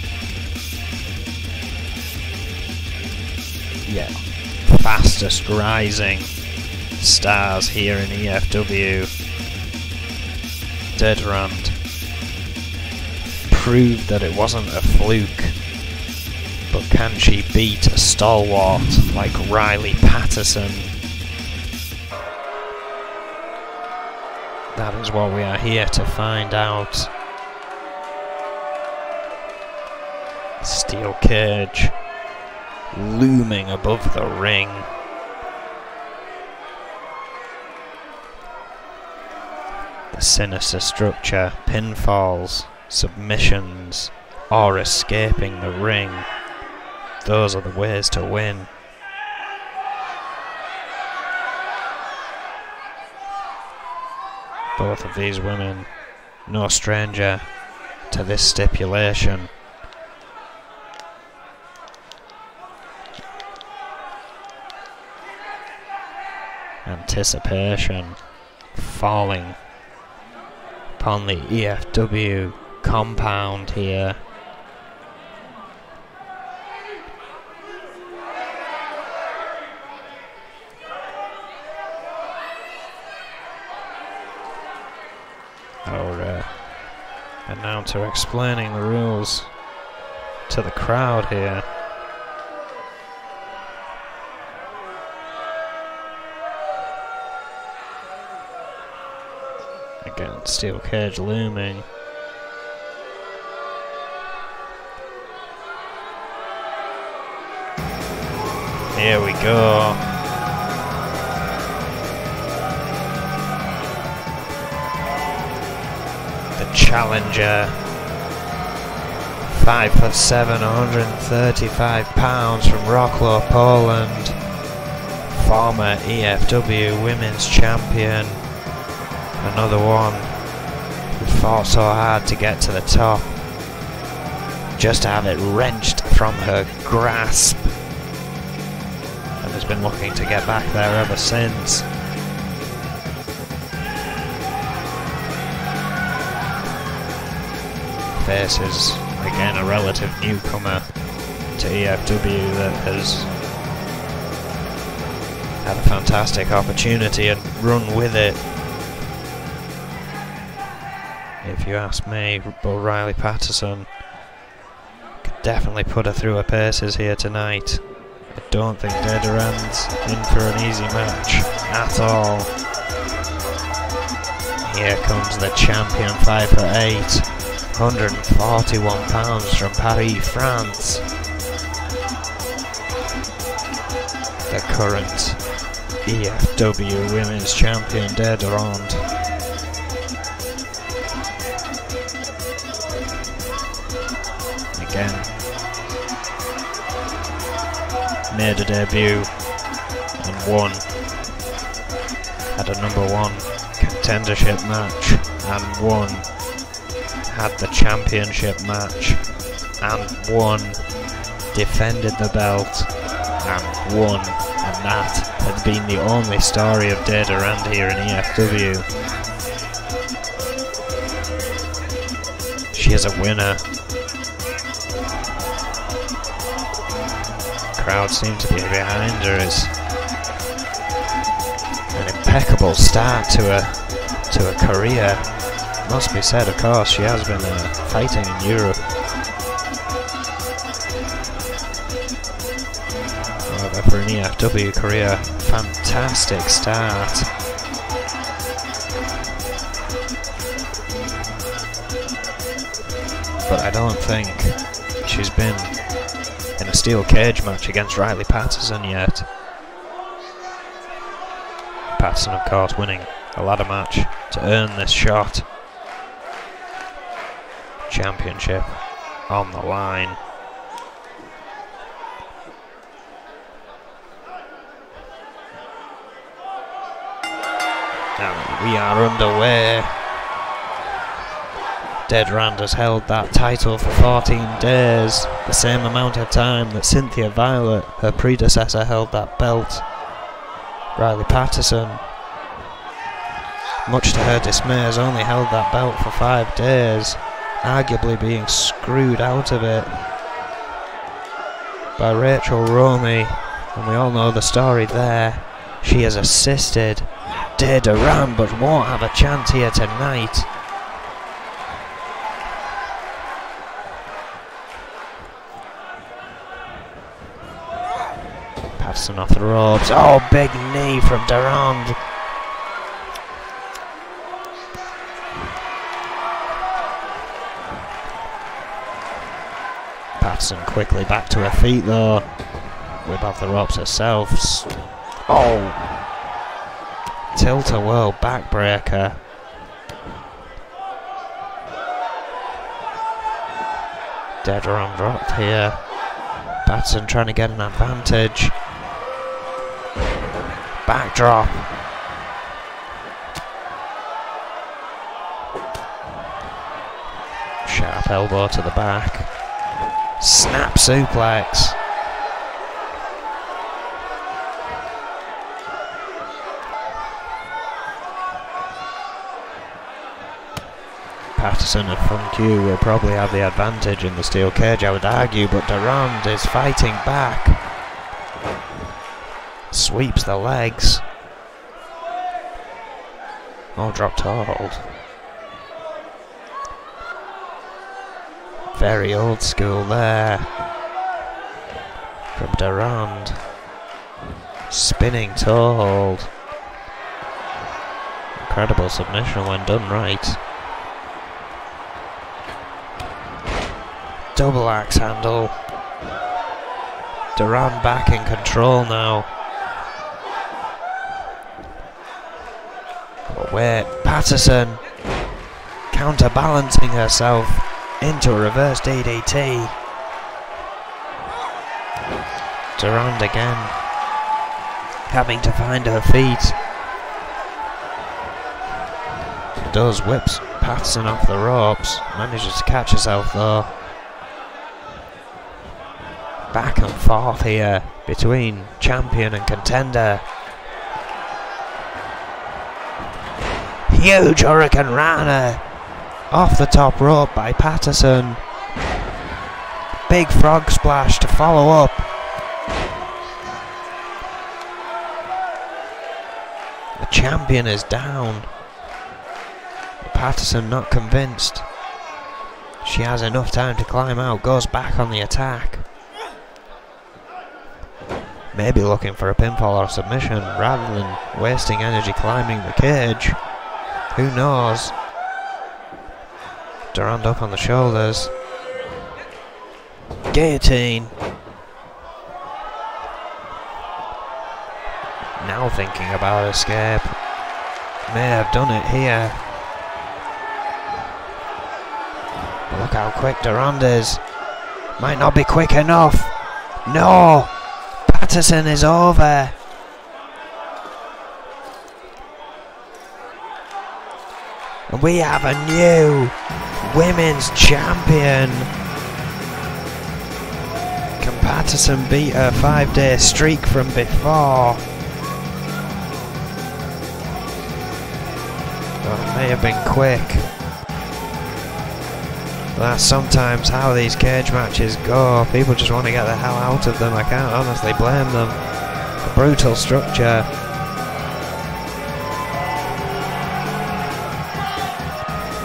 fastest rising stars here in E.F.W. Dedrand proved that it wasn't a fluke, but can she beat a stalwart like Riley Patterson? That is what we are here to find out. Steel cage looming above the ring. The sinister structure, pinfalls, submissions, or escaping the ring. those are the ways to win. Both of these women, no stranger to this stipulation. Anticipation falling upon the E.F.W. compound here. Our announcer explaining the rules to the crowd here. Again, steel cage looming. Here we go. The challenger, 5'7", 135 pounds from Wrocław, Poland. Former E.F.W. Women's Champion. Another one who fought so hard to get to the top, just to have it wrenched from her grasp, and has been looking to get back there ever since. Faces again a relative newcomer to E.F.W. that has had a fantastic opportunity and run with it. If you ask me, Riley Patterson could definitely put her through her paces here tonight. I don't think Durand's in for an easy match at all. Here comes the champion, 5'8", 141 pounds from Paris, France. The current E.F.W. Women's Champion, Durand. Again, made a debut and won. Had a #1 contendership match and won. Had the championship match and won. Defended the belt and won. And that had been the only story of Durand here in E.F.W. She is a winner. Crowd seem to be behind her. Is an impeccable start to a career. Must be said, of course, she has been fighting in Europe. However, for an E.F.W. career, fantastic start. But I don't think she's been in a steel cage match against Riley Patterson yet. Patterson, of course, winning a ladder match to earn this shot. Championship on the line. And we are underway. Durand has held that title for 14 days, the same amount of time that Cynthia Violet, her predecessor, held that belt. Riley Patterson, much to her dismay, has only held that belt for 5 days, arguably being screwed out of it by Rachel Romey, and we all know the story there. She has assisted Durand but won't have a chance here tonight. Patterson off the ropes. Oh, big knee from Durand. Patterson quickly back to her feet though. Whip off the ropes herself. Oh! Tilt-a-whirl backbreaker. Durand dropped here. Patterson trying to get an advantage. Backdrop. Sharp elbow to the back. Snap suplex. Patterson and Fun Q will probably have the advantage in the steel cage, I would argue, but Durand is fighting back. Sweeps the legs. Oh, dropped hold. Very old school there from Durand. Spinning toe hold. Incredible submission when done right. Double axe handle. Durand back in control now. But wait, Patterson counterbalancing herself into a reverse DDT. Durand again having to find her feet. Does, whips Patterson off the ropes. Manages to catch herself though. Back and forth here between champion and contender. Huge Hurricane Rana off the top rope by Patterson. Big frog splash to follow up. The champion is down. Patterson not convinced. She has enough time to climb out. Goes back on the attack. Maybe looking for a pinfall or submission rather than wasting energy climbing the cage. Who knows? Durand up on the shoulders. Guillotine. Now thinking about escape. May have done it here. But look how quick Durand is. Might not be quick enough. No! Patterson is over. And we have a new women's champion. Can Patterson beat her 5-day streak from before? Well, it may have been quick. That's sometimes how these cage matches go. People just want to get the hell out of them. I can't honestly blame them. A brutal structure.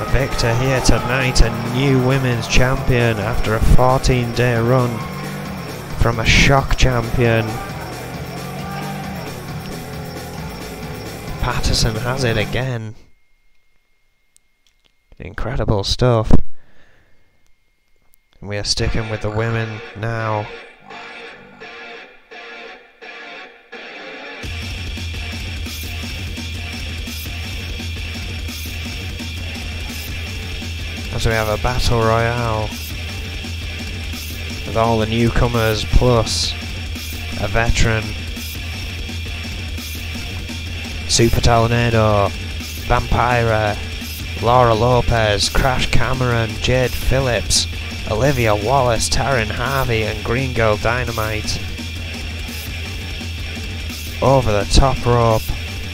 A victor here tonight, a new women's champion after a 14-day run from a shock champion. Patterson has it again. Incredible stuff. We are sticking with the women now. As we have a battle royale with all the newcomers plus a veteran. Super Tornado, Vampira, Laura Lopez, Crash Cameron, Jade Phillips, Olivia Wallace, Taryn Harvey and Green Girl Dynamite. Over the top rope,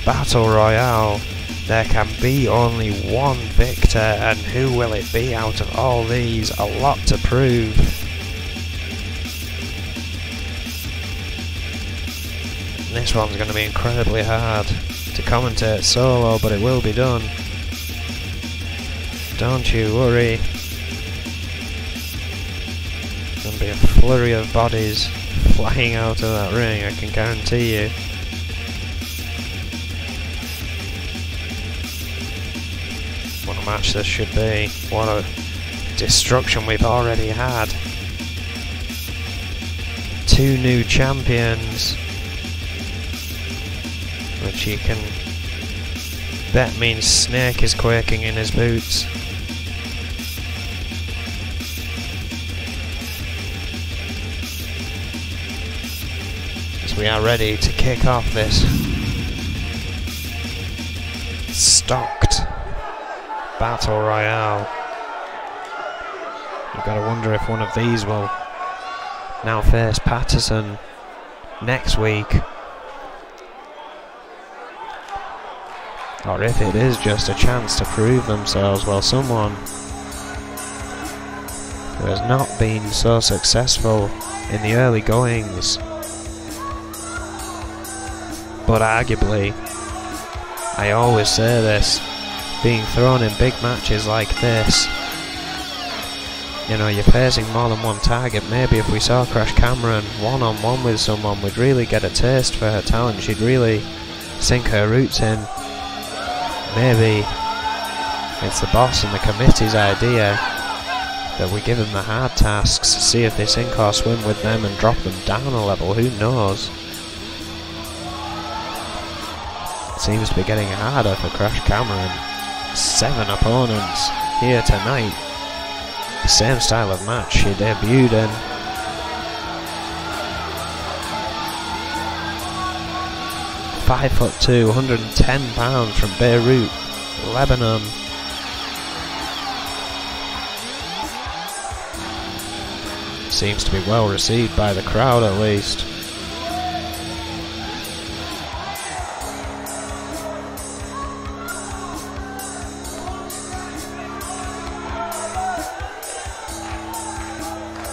battle royale. There can be only one victor, and who will it be out of all these? A lot to prove. This one's going to be incredibly hard to commentate solo, but it will be done. Don't you worry. There'll be a flurry of bodies flying out of that ring, I can guarantee you. What a match this should be. What a destruction we've already had. Two new champions, which you can bet means Snake is quaking in his boots. as we are ready to kick off this stocked Battle Royale. You've got to wonder if one of these will now face Patterson next week, or if it is just a chance to prove themselves. Well, someone who has not been so successful in the early goings, but arguably, I always say this, being thrown in big matches like this, you know, you're facing more than one target. Maybe if we saw Crash Cameron one-on-one with someone, we'd really get a taste for her talent. She'd really sink her roots in. Maybe it's the boss and the committee's idea that we give them the hard tasks, see if they sink or swim with them and drop them down a level. Who knows? It seems to be getting harder for Crash Cameron. 7 opponents here tonight. The same style of match she debuted in. £5'2", 110 pounds from Beirut, Lebanon. Seems to be well received by the crowd, at least.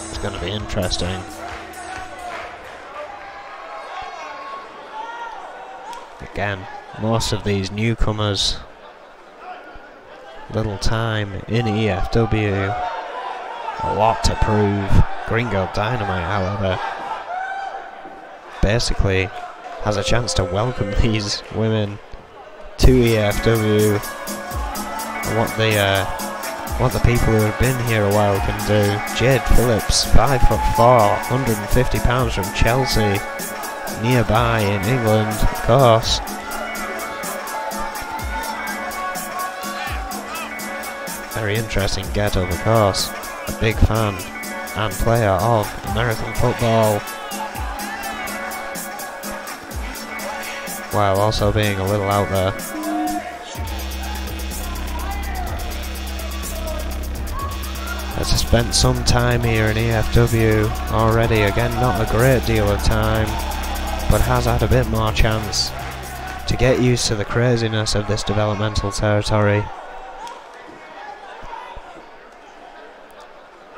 It's going to be interesting. Again, most of these newcomers, little time in E.F.W, a lot to prove. Gringo Dynamite, however, basically has a chance to welcome these women to E.F.W, and what the people who have been here a while can do. Jade Phillips, 5'4", 150 pounds from Chelsea, nearby in England, of course. Very interesting get-up, of course. A big fan and player of American football, while also being a little out there. Has spent some time here in E.F.W already. Again, not a great deal of time, but has had a bit more chance to get used to the craziness of this developmental territory,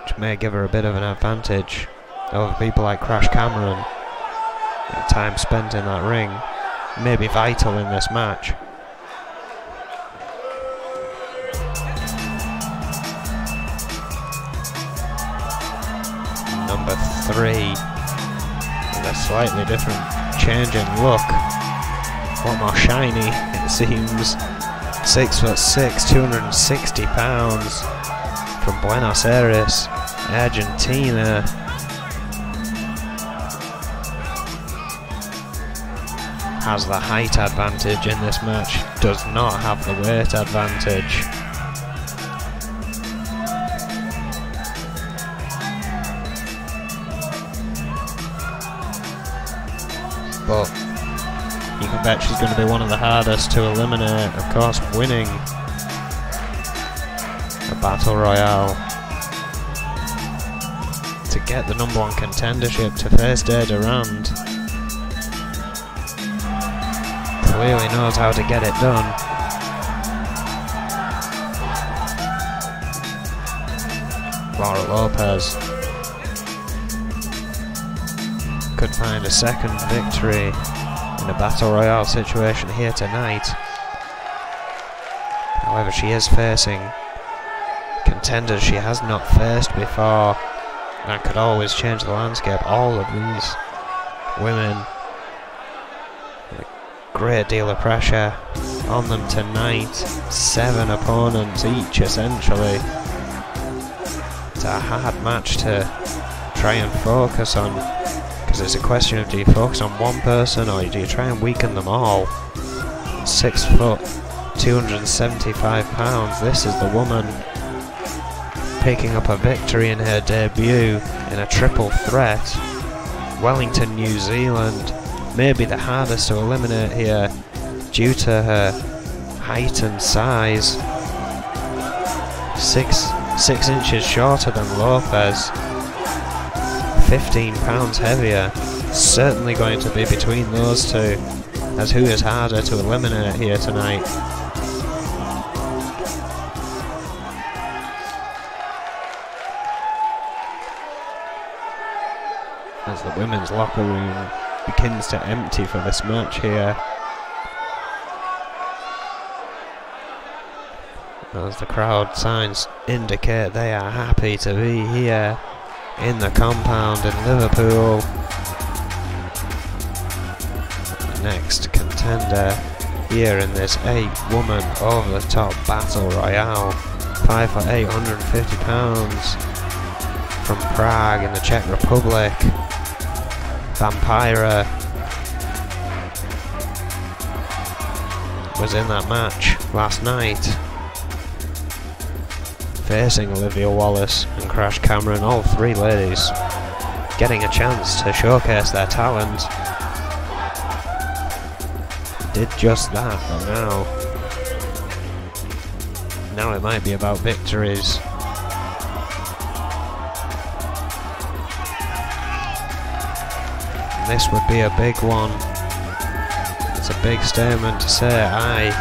which may give her a bit of an advantage over people like Crash Cameron. The time spent in that ring may be vital in this match. Number 3, with a slightly different change in look, a lot more shiny it seems. 6'6", 260 pounds, from Buenos Aires, Argentina. Has the height advantage in this match, does not have the weight advantage. But you can bet she's going to be one of the hardest to eliminate. Of course, winning a Battle Royale to get the #1 contendership to face Day Durand. Clearly knows how to get it done. Laura Lopez could find a second victory in a Battle Royale situation here tonight. However, she is facing contenders she has not faced before. That could always change the landscape. All of these women, a great deal of pressure on them tonight. 7 opponents each, essentially. It's a hard match to try and focus on, because it's a question of, do you focus on one person or do you try and weaken them all? 6 foot, 275 pounds. This is the woman picking up a victory in her debut in a triple threat. Wellington, New Zealand, maybe the hardest to eliminate here due to her height and size. 6 inches shorter than Lopez, 15 pounds heavier. Certainly going to be between those two as who is harder to eliminate here tonight. As the women's locker room begins to empty for this match here. As the crowd signs indicate they are happy to be here in the compound in Liverpool. The next contender here in this 8-woman over-the-top battle royale, 5'8", 150 pounds, from Prague in the Czech Republic, Vampira was in that match last night, facing Olivia Wallace and Crash Cameron, all three ladies getting a chance to showcase their talent. Did just that, but now it might be about victories. And this would be a big one. It's a big statement to say I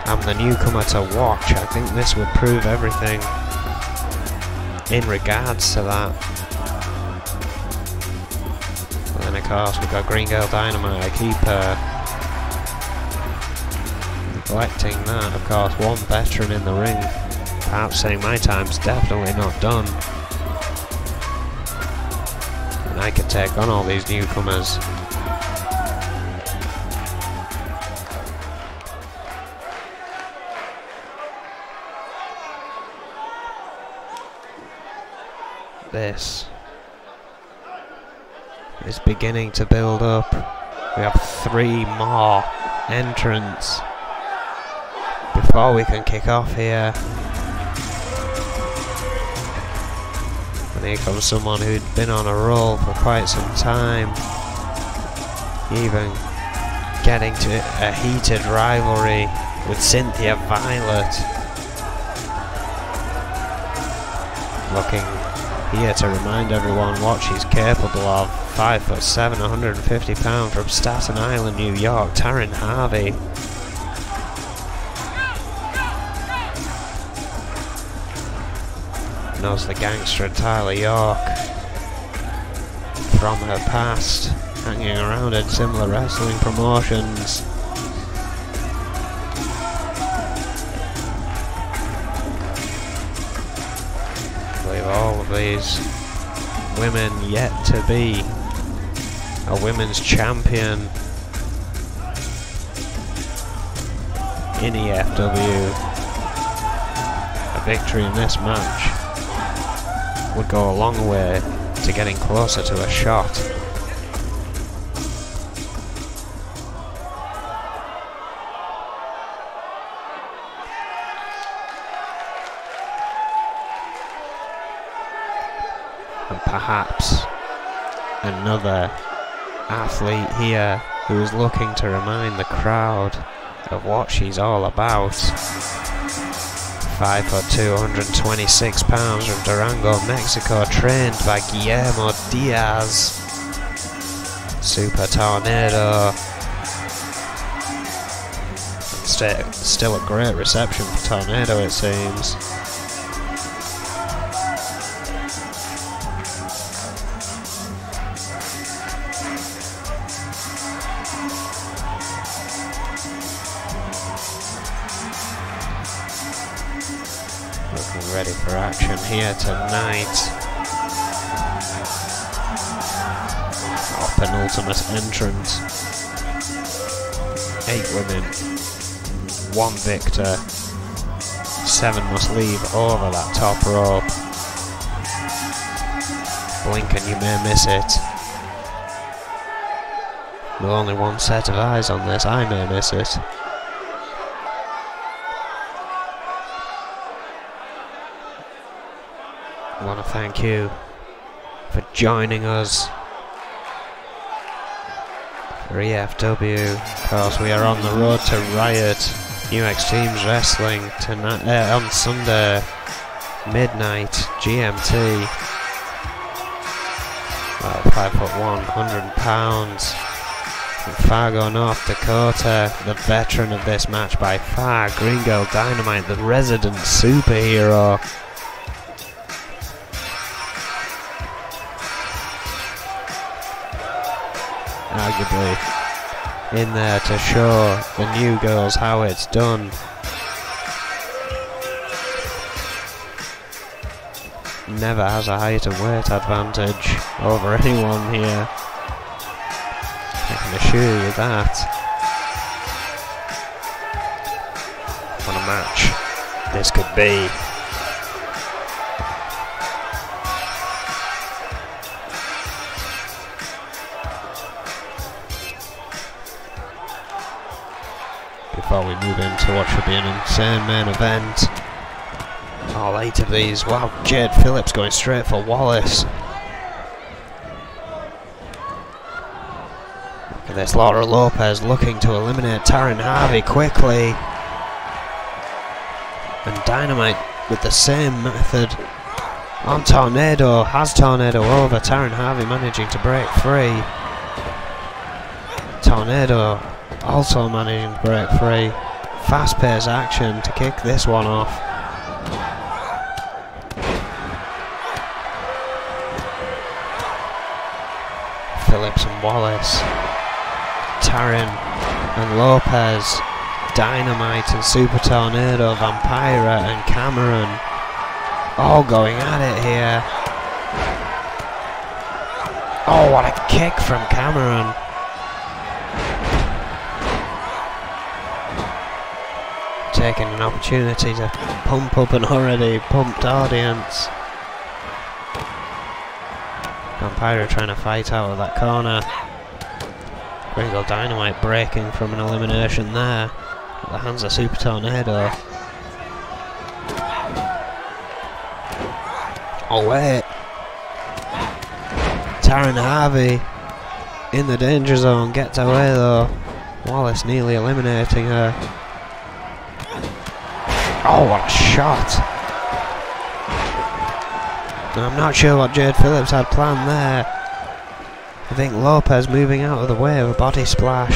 am the newcomer to watch. I think this would prove everything in regards to that. And then of course we've got Green Girl Dynamite, a keeper. Neglecting that, of course, one veteran in the ring, perhaps saying my time's definitely not done. And I can take on all these newcomers. This is beginning to build up. We have 3 more entrants before we can kick off here. And here comes someone who'd been on a roll for quite some time, even getting to a heated rivalry with Cynthia Violet. Looking here to remind everyone what she's capable of. 5'7", 150 pounds from Staten Island, New York, Taryn Harvey. Knows the gangster Tyler York from her past, hanging around in similar wrestling promotions. I believe all of these women yet to be a women's champion in E.F.W. A victory in this match would go a long way to getting closer to a shot. And perhaps another athlete here who is looking to remind the crowd of what she's all about. 5'2", 126 pounds from Durango, Mexico, trained by Guillermo Diaz. Super Tornado. Still a great reception for Tornado, it seems. Looking ready for action here tonight. Our penultimate entrant. 8 women, 1 victor. 7 must leave over that top rope. Blink and you may miss it. With only 1 set of eyes on this, I may miss it. I want to thank you for joining us for E.F.W. Of course, we are on the road to Riot New Extremes Wrestling tonight, on Sunday, midnight GMT. 5'1", 100 pounds. From Fargo, North Dakota, the veteran of this match by far, Green Girl Dynamite, the resident superhero. Arguably in there to show the new girls how it's done. Never has a height and weight advantage over anyone here, I can assure you that. What a match this could be. Before we move into what should be an insane main event. All 8 of these. Wow, Jade Phillips going straight for Wallace. Look at this, Laura Lopez looking to eliminate Taryn Harvey quickly. And Dynamite with the same method on Tornado. Has Tornado over. Taryn Harvey managing to break free. Tornado also managing to break free. Fast-paced action to kick this one off. Phillips and Wallace, Taryn and Lopez, Dynamite and Super Tornado, Vampira and Cameron, all going at it here. Oh, what a kick from Cameron. Taking an opportunity to pump up an already pumped audience. Vampira trying to fight out of that corner. Gringo Dynamite breaking from an elimination there. At the hands of Super Tornado. Oh wait. Taryn Harvey in the danger zone, gets away though. Wallace nearly eliminating her. Oh, what a shot. I'm not sure what Jade Phillips had planned there. I think Lopez moving out of the way of a body splash.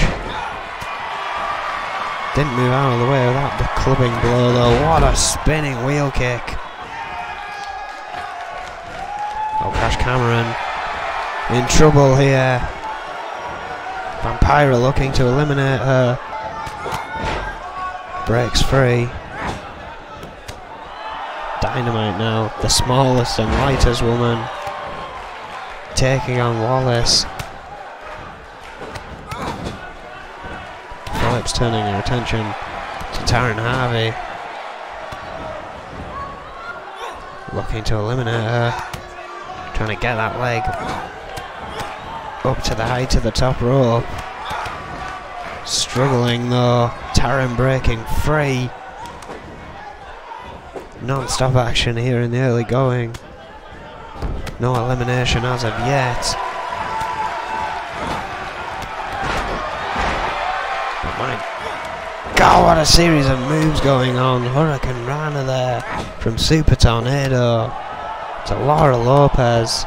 Didn't move out of the way of that clubbing blow though. What a spinning wheel kick. Oh, Crash Cameron in trouble here. Vampira looking to eliminate her. Breaks free. Dynamite now, the smallest and lightest woman, taking on Wallace. Phillips turning her attention to Taryn Harvey, looking to eliminate her, trying to get that leg up to the height of the top rope. Struggling though, Taryn breaking free. Non-stop action here in the early going. No elimination as of yet. But my God, what a series of moves going on. Hurricane Rana there from Super Tornado to Laura Lopez.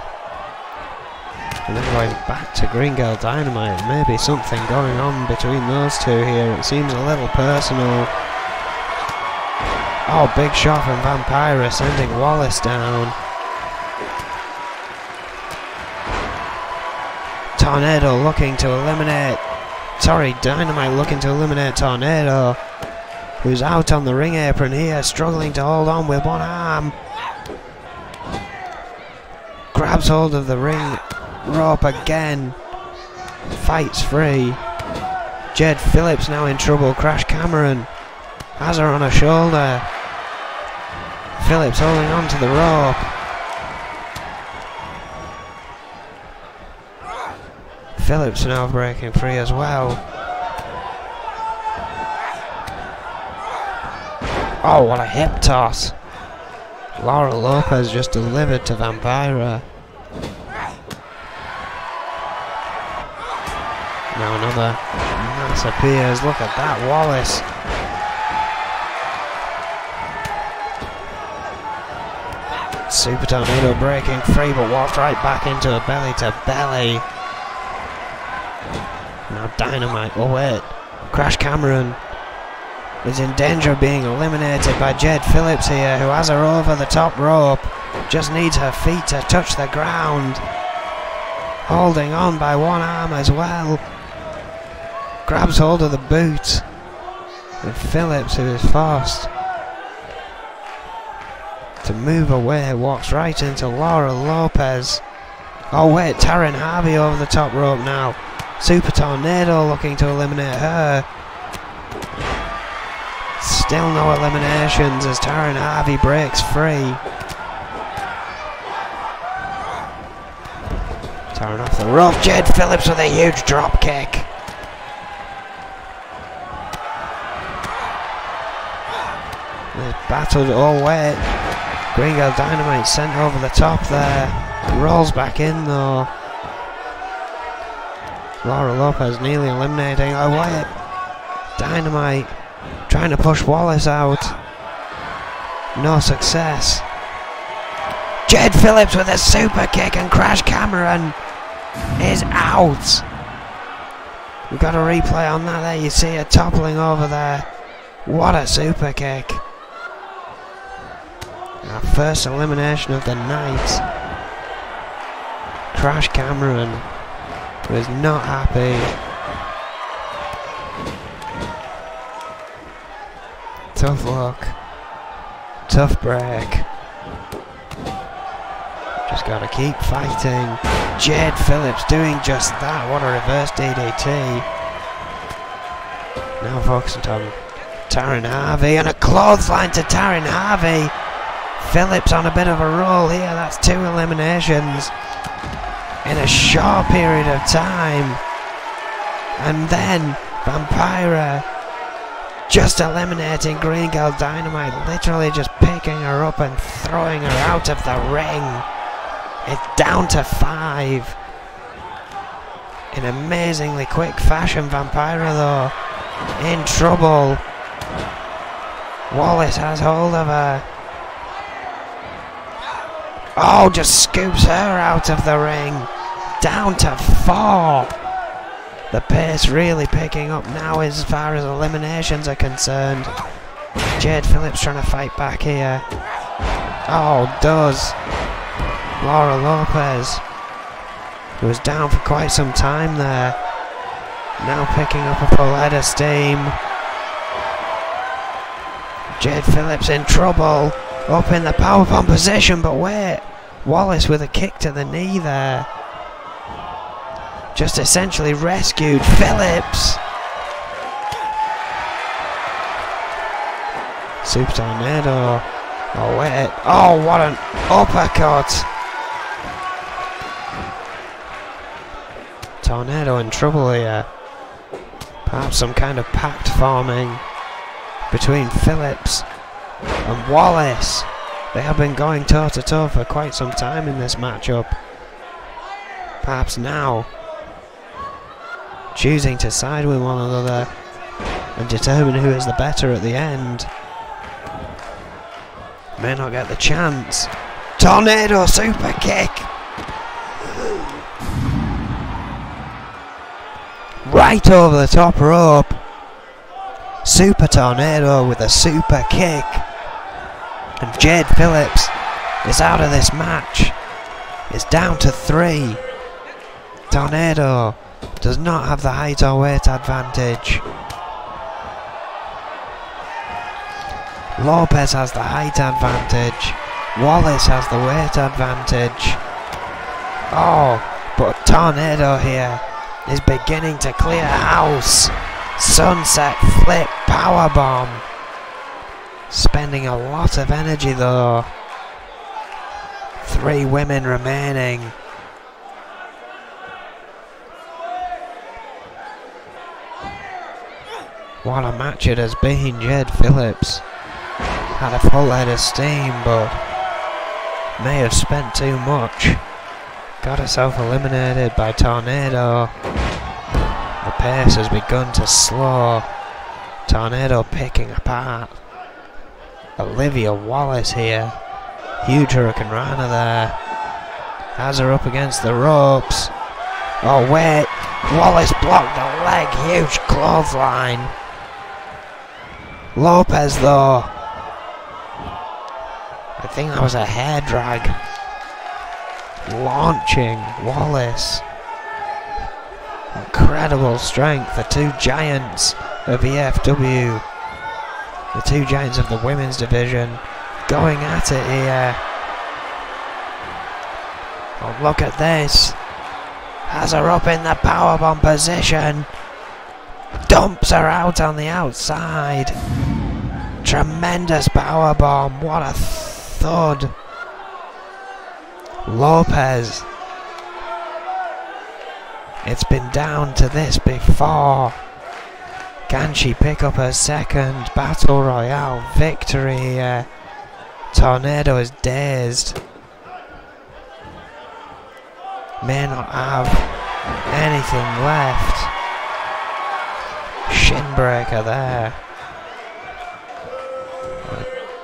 And then going back to Green Girl Dynamite. Maybe something going on between those two here. It seems a little personal. Oh, big shot from Vampira, sending Wallace down. Tornado looking to eliminate... Sorry, Dynamite looking to eliminate Tornado, who's out on the ring apron here, struggling to hold on with one arm. Grabs hold of the ring rope again. Fights free. Jade Phillips now in trouble. Crash Cameron has her on her shoulder. Phillips holding on to the rope. Phillips now breaking free as well. Oh, what a hip toss. Laura Lopez just delivered to Vampira. Now another mass appears. Look at that, Wallace. Super Tornado breaking free, but walked right back into a belly to belly. Now Dynamite. Oh wait, Crash Cameron is in danger of being eliminated by Jade Phillips here, who has her over the top rope. Just needs her feet to touch the ground. Holding on by one arm as well. Grabs hold of the boot. And Phillips, who is forced to move away, walks right into Laura Lopez. Oh wait, Taryn Harvey over the top rope now. Super Tornado looking to eliminate her. Still no eliminations as Taryn Harvey breaks free. Taryn off the rope. Jade Phillips with a huge drop kick. They're battled. Oh wait, Green Girl Dynamite sent over the top there. Rolls back in though. Laura Lopez nearly eliminating. Oh wait, Dynamite trying to push Wallace out. No success. Jade Phillips with a super kick, and Crash Cameron is out. We've got a replay on that there. You see her toppling over there. What a super kick. Our first elimination of the night. Crash Cameron was not happy. Tough luck. Tough break. Just gotta keep fighting. Jade Phillips doing just that. What a reverse DDT. Now focusing on Taryn Harvey, and a clothesline to Taryn Harvey. Phillips on a bit of a roll here. That's 2 eliminations in a short period of time. And then Vampira just eliminating Green Girl Dynamite, literally just picking her up and throwing her out of the ring. It's down to 5 in amazingly quick fashion. Vampira though in trouble. Wallace has hold of her. Oh, just scoops her out of the ring. Down to 4. The pace really picking up now as far as eliminations are concerned. Jade Phillips trying to fight back here. Oh, does. Laura Lopez, who was down for quite some time there, now picking up a full head of steam. Jade Phillips in trouble, up in the powerbomb position, but wait, Wallace with a kick to the knee there. Just essentially rescued Phillips. Super Tornado. Oh wait, oh what an uppercut. Tornado in trouble here. Perhaps some kind of pact forming between Phillips and Wallace. They have been going toe to toe for quite some time in this matchup. Perhaps now choosing to side with one another and determine who is the better at the end. May not get the chance. Tornado super kick. Right over the top rope. Super Tornado with a super kick. And Jade Phillips is out of this match. It's down to 3. Tornado does not have the height or weight advantage. Lopez has the height advantage. Wallace has the weight advantage. Oh, but Tornado here is beginning to clear house. Sunset flip powerbomb. Spending a lot of energy though. 3 women remaining. What a match it has been. Jade Phillips had a full head of steam, but may have spent too much. Got herself eliminated by Tornado. The pace has begun to slow. Tornado picking apart Olivia Wallace here. Huge Hurricane Rana there. Has her up against the ropes. Oh wait, Wallace blocked the leg. Huge clothesline. Lopez though. I think that was a hair drag. Launching Wallace. Incredible strength. The two giants of E.F.W. The two giants of the women's division going at it here. Oh, look at this. Has her up in the powerbomb position. Dumps her out on the outside. Tremendous powerbomb. What a thud. Lopez. It's been down to this before. Can she pick up her second Battle Royale victory here? Tornado is dazed. May not have anything left. Shin breaker there.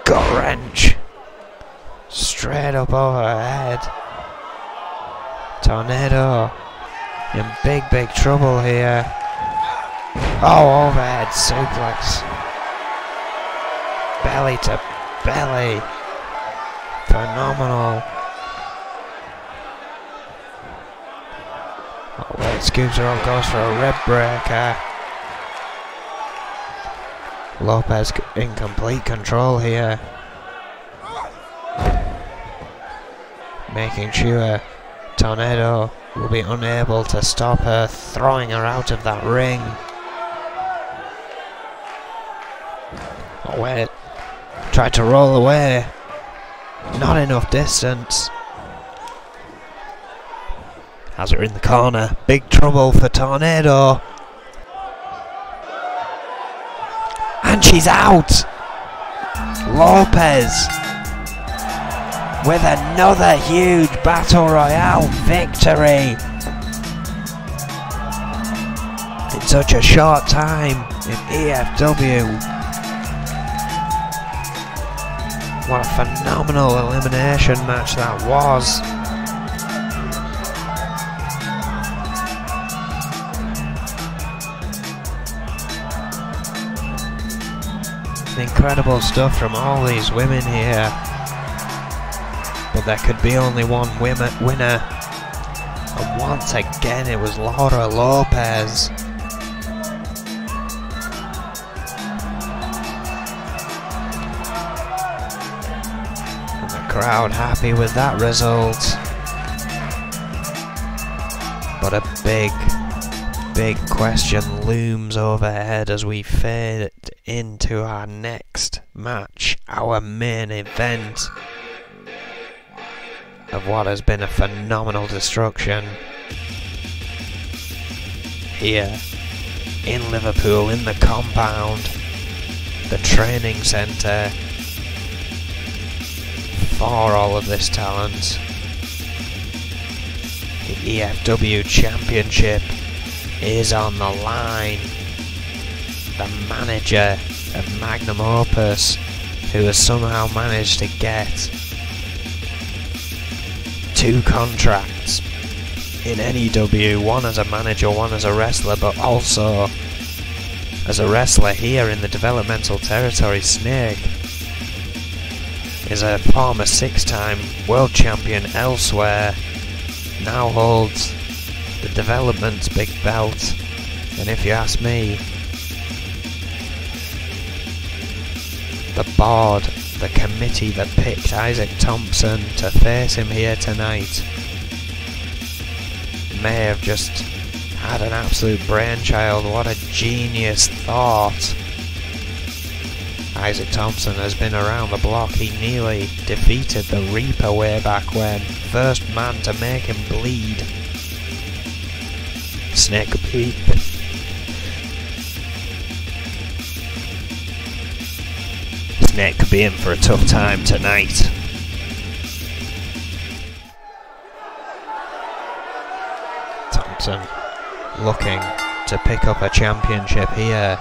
Gut wrench. Straight up over her head. Tornado in big trouble here. Oh, overhead suplex. Belly to belly. Phenomenal. Oh, wait, scoops her up, goes for a rib breaker. Lopez in complete control here. Making sure Tornado will be unable to stop her, throwing her out of that ring. Oh wait, tried to roll away. Not enough distance. Has her in the corner. Big trouble for Tornado. And she's out! Lopez with another huge Battle Royale victory. In such a short time in E.F.W. What a phenomenal elimination match that was. Incredible stuff from all these women here. But there could be only one winner. And once again it was Laura Lopez. And the crowd happy with that result. But a big question looms overhead as we fade into our next match, our main event of what has been a phenomenal destruction here in Liverpool, in the compound, the training centre for all of this talent. The E.F.W. Championship is on the line. The manager of Magnum Opus, who has somehow managed to get 2 contracts in NEW, one as a manager, one as a wrestler, but also as a wrestler here in the developmental territory. Snake is a former 6-time world champion elsewhere, now holds the development's big belt, and if you ask me, the board, the committee that picked Isaac Thompson to face him here tonight may have just had an absolute brainchild. What a genius thought. Isaac Thompson has been around the block. He nearly defeated the Reaper way back when. First man to make him bleed. Snake could be Snake could be in for a tough time tonight. Thompson looking to pick up a championship here.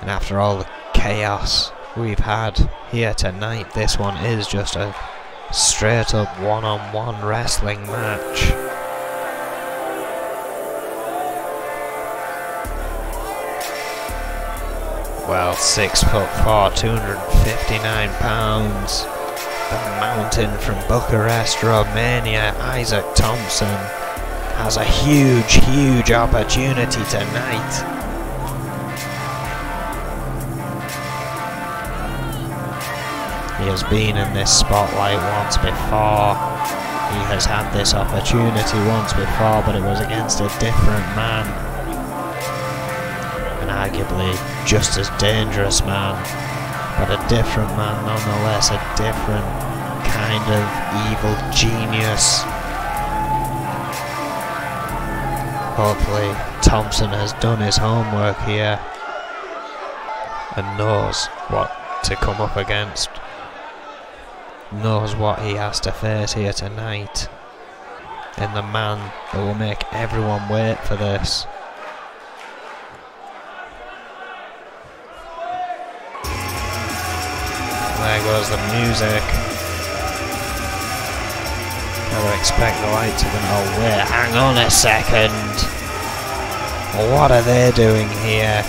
And after all the chaos we've had here tonight, this one is just a straight up one-on-one wrestling match. Well, 6'4", 259 pounds. The mountain from Bucharest, Romania, Isaac Thompson, has a huge opportunity tonight. He has been in this spotlight once before. He has had this opportunity once before, but it was against a different man. An arguably just as dangerous man, but a different man nonetheless, a different kind of evil genius. Hopefully Thompson has done his homework here and knows what to come up against, knows what he has to face here tonight, and the man that will make everyone wait for this. There goes the music. Never expect the light to go. Oh wait, hang on a second. What are they doing here?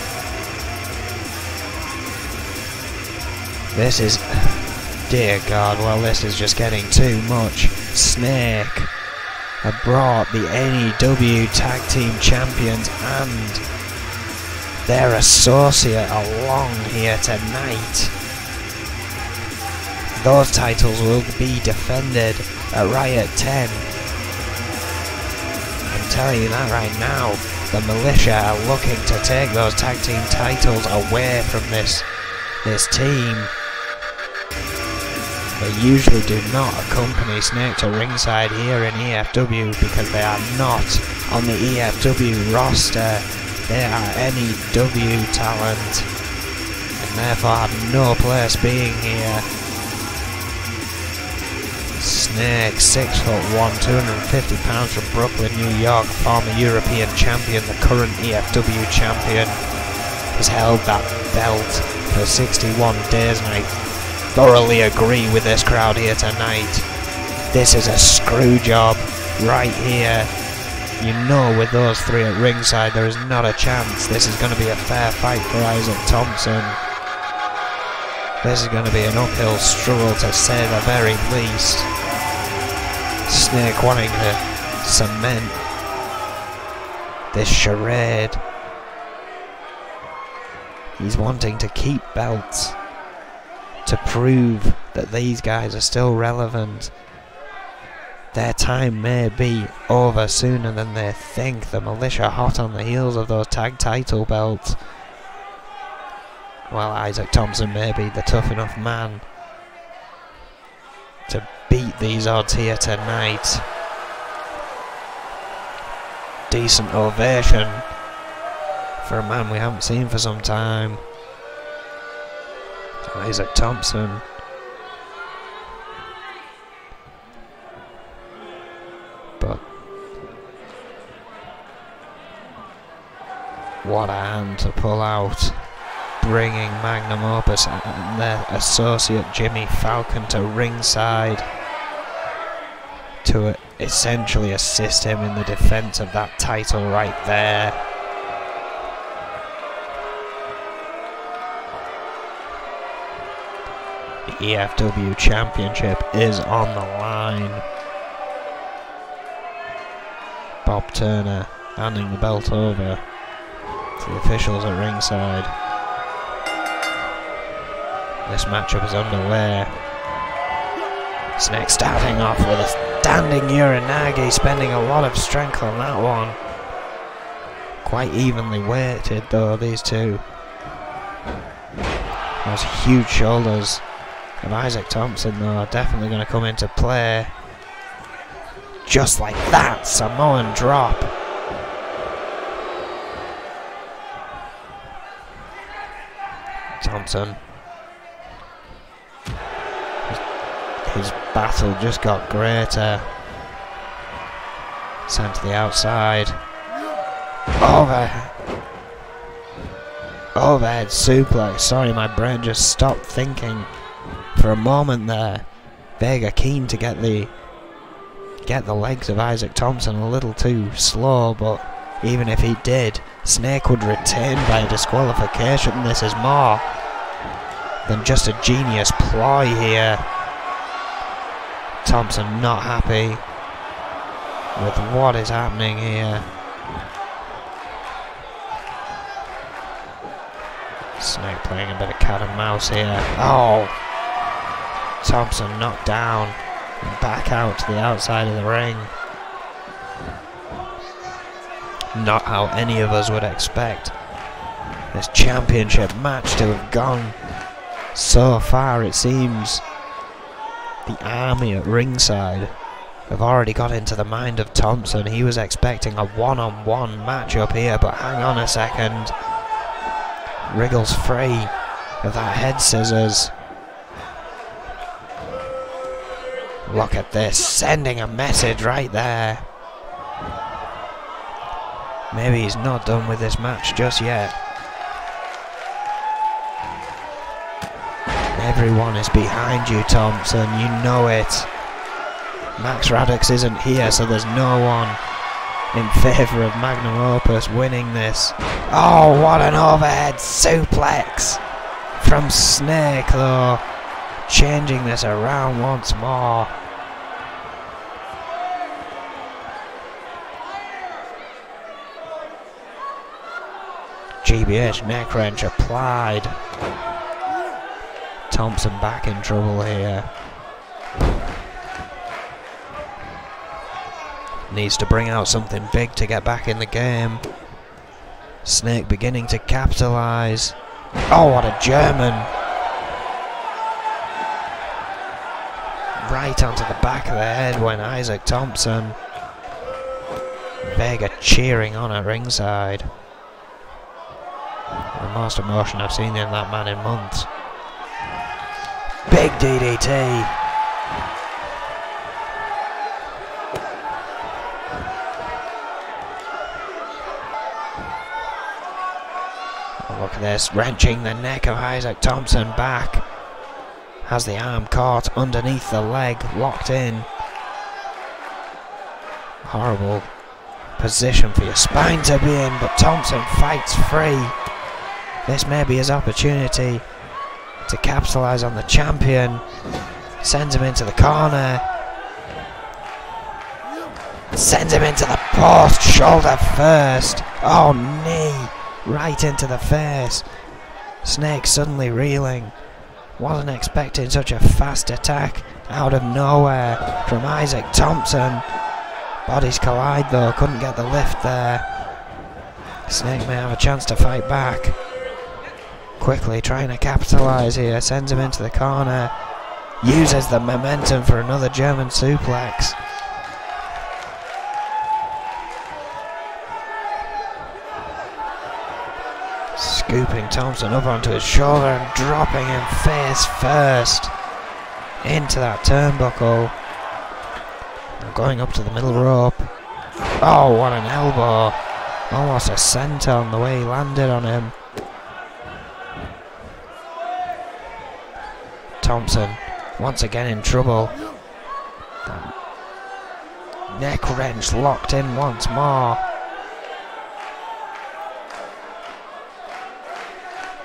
This is... Dear God, well this is just getting too much. Snake have brought the NEW Tag Team Champions and their associate along here tonight. Those titles will be defended at Riot 10. I'm telling you that right now. The Militia are looking to take those tag team titles away from this team. They usually do not accompany Snake to ringside here in E.F.W. because they are not on the E.F.W. roster. They are NEW talent and therefore have no place being here. Snake, 6'1", 250 pounds from Brooklyn, New York, former European champion, the current E.F.W. champion, has held that belt for 61 days, and I thoroughly agree with this crowd here tonight. This is a screw job right here. You know, with those three at ringside, there is not a chance this is going to be a fair fight for Isaac Thompson. This is going to be an uphill struggle to say the very least. Snake wanting to cement this charade. He's wanting to keep belts to prove that these guys are still relevant. Their time may be over sooner than they think. The Militia hot on the heels of those tag title belts. Well, Isaac Thompson may be the tough enough man to beat these odds here tonight. Decent ovation for a man we haven't seen for some time. Isaac Thompson. But what a hand to pull out, bringing Magnum Opus and their associate Jimmy Falcon to ringside to essentially assist him in the defense of that title right there. The E.F.W. Championship is on the line. Bob Turner handing the belt over to the officials at ringside. This matchup is underway. Snake starting off with a standing Uranagi, spending a lot of strength on that one. Quite evenly weighted though, these two. Those huge shoulders of Isaac Thompson though are definitely going to come into play. Just like that, Samoan drop. Thompson. His battle just got greater. Sent to the outside. Overhead suplex. Sorry, my brain just stopped thinking for a moment there. Vega keen to get the legs of Isaac Thompson a little too slow, but even if he did, Snake would retain by a disqualification. This is more than just a genius ploy here. Thompson not happy with what is happening here. Snake playing a bit of cat and mouse here. Oh! Thompson knocked down and back out to the outside of the ring. Not how any of us would expect this championship match to have gone so far. It seems the army at ringside have already got into the mind of Thompson. He was expecting a one-on-one matchup here, but hang on a second. Wriggles free of that head scissors. Look at this, sending a message right there. Maybe he's not done with this match just yet. Everyone is behind you, Thompson, you know it. Max Radix isn't here, so there's no one in favour of Magnum Opus winning this. Oh, what an overhead suplex from Snake, though. Changing this around once more. GBH neck wrench applied. Thompson back in trouble here. Needs to bring out something big to get back in the game. Snake beginning to capitalise. Oh, what a German. Right onto the back of the head when Isaac Thompson. Vega cheering on at ringside. The most emotion I've seen in that man in months. Big DDT. Oh, look at this, wrenching the neck of Isaac Thompson back. Has the arm caught underneath the leg, locked in. Horrible position for your spine to be in, but Thompson fights free. This may be his opportunity to capitalise on the champion. Sends him into the corner. Sends him into the post, shoulder first. Oh, knee right into the face. Snake suddenly reeling. Wasn't expecting such a fast attack out of nowhere from Isaac Thompson. Bodies collide though, couldn't get the lift there. Snake may have a chance to fight back. Quickly trying to capitalise here, sends him into the corner. Uses the momentum for another German suplex. Scooping Thompson up onto his shoulder and dropping him face first into that turnbuckle. Going up to the middle rope. Oh, what an elbow. Almost a senton the way he landed on him. Thompson once again in trouble. Neck wrench locked in once more.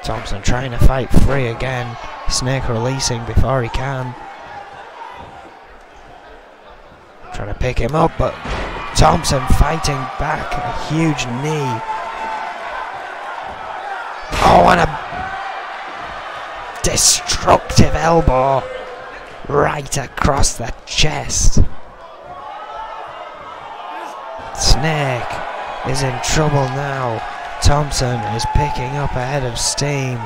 Thompson trying to fight free again. Snake releasing before he can. Trying to pick him up, but Thompson fighting back. A huge knee. Oh, and a destructive elbow right across the chest. Snake is in trouble now. Thompson is picking up a head of steam.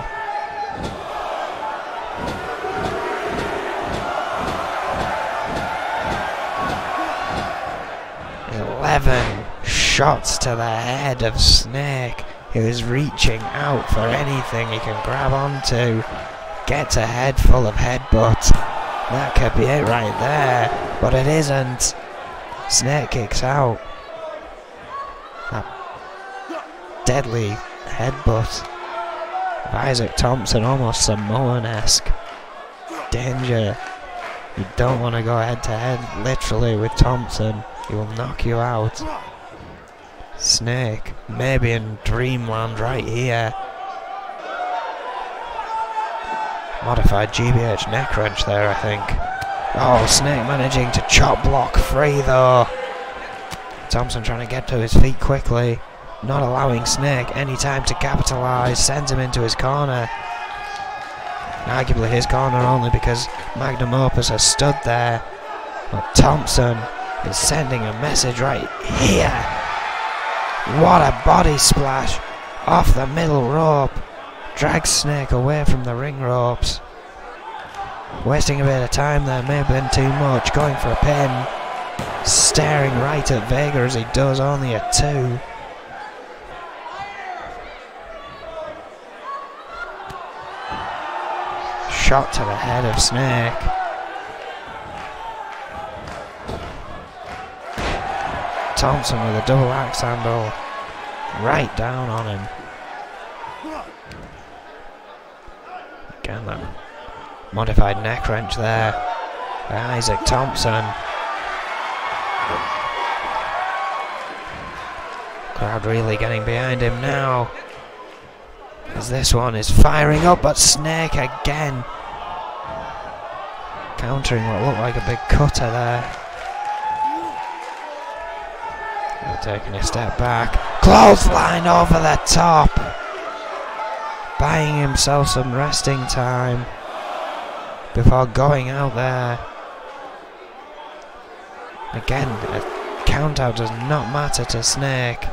Shots to the head of Snake, who is reaching out for anything he can grab onto. Gets a head full of headbutts. That could be it right there, but it isn't. Snake kicks out. deadly headbutt of Isaac Thompson, almost Samoan-esque. Danger. You don't want to go head to head literally with Thompson. He will knock you out. Snake, maybe in dreamland right here. Modified GBH neck wrench there, I think. Oh, Snake managing to chop block free though. Thompson trying to get to his feet quickly, not allowing Snake any time to capitalise, sends him into his corner. Arguably his corner only because Magnum Opus has stood there. But Thompson is sending a message right here. What a body splash off the middle rope. Drags Snake away from the ring ropes. Wasting a bit of time there, may have been too much. Going for a pin. Staring right at Vega as he does, only at 2. Shot to the head of Snake. Thompson with a double axe handle. Right down on him. Again, that modified neck wrench there by Isaac Thompson. Crowd really getting behind him now, as this one is firing up, but Snake again countering what looked like a big cutter there. Taking a step back, clothesline over the top, buying himself some resting time before going out there. Again, a countout does not matter to Snake,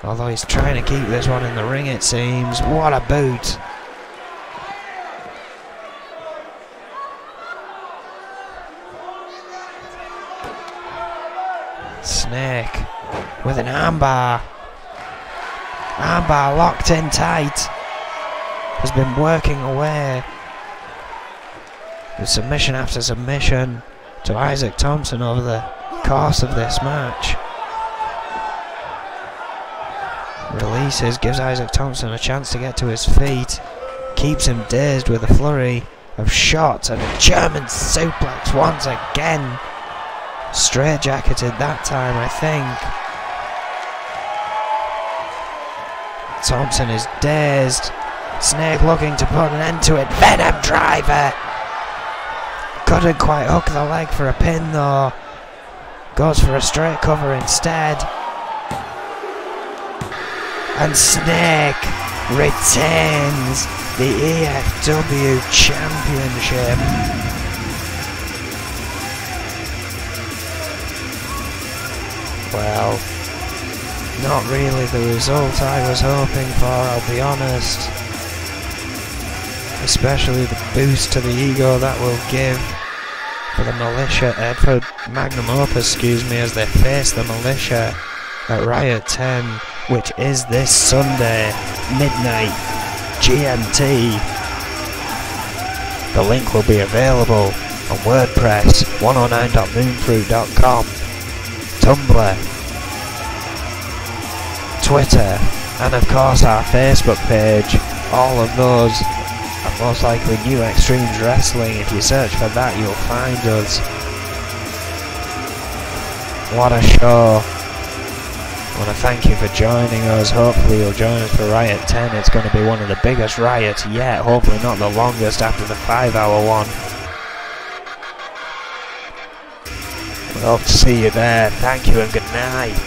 although he's trying to keep this one in the ring, it seems. What a boot! Snake with an armbar. Armbar locked in tight. Has been working away with submission after submission to Isaac Thompson over the course of this match. Releases, gives Isaac Thompson a chance to get to his feet. Keeps him dazed with a flurry of shots and a German suplex once again. Straight jacketed that time, I think. Thompson is dazed. Snake looking to put an end to it. Venom driver. Couldn't quite hook the leg for a pin though. Goes for a straight cover instead. And Snake retains the E.F.W championship. Well, not really the result I was hoping for, I'll be honest. Especially the boost to the ego that will give for the Militia, for Magnum Opus, as they face the Militia at Riot 10, which is this Sunday, midnight, GMT. The link will be available on WordPress, 109.moonfruit.com. Tumblr, Twitter, and of course our Facebook page. All of those are most likely New Extremes Wrestling. If you search for that, you'll find us. What a show. I want to thank you for joining us. Hopefully you'll join us for Riot 10. It's going to be one of the biggest riots yet. Hopefully not the longest after the 5-hour one. We hope to see you there. Thank you and good night.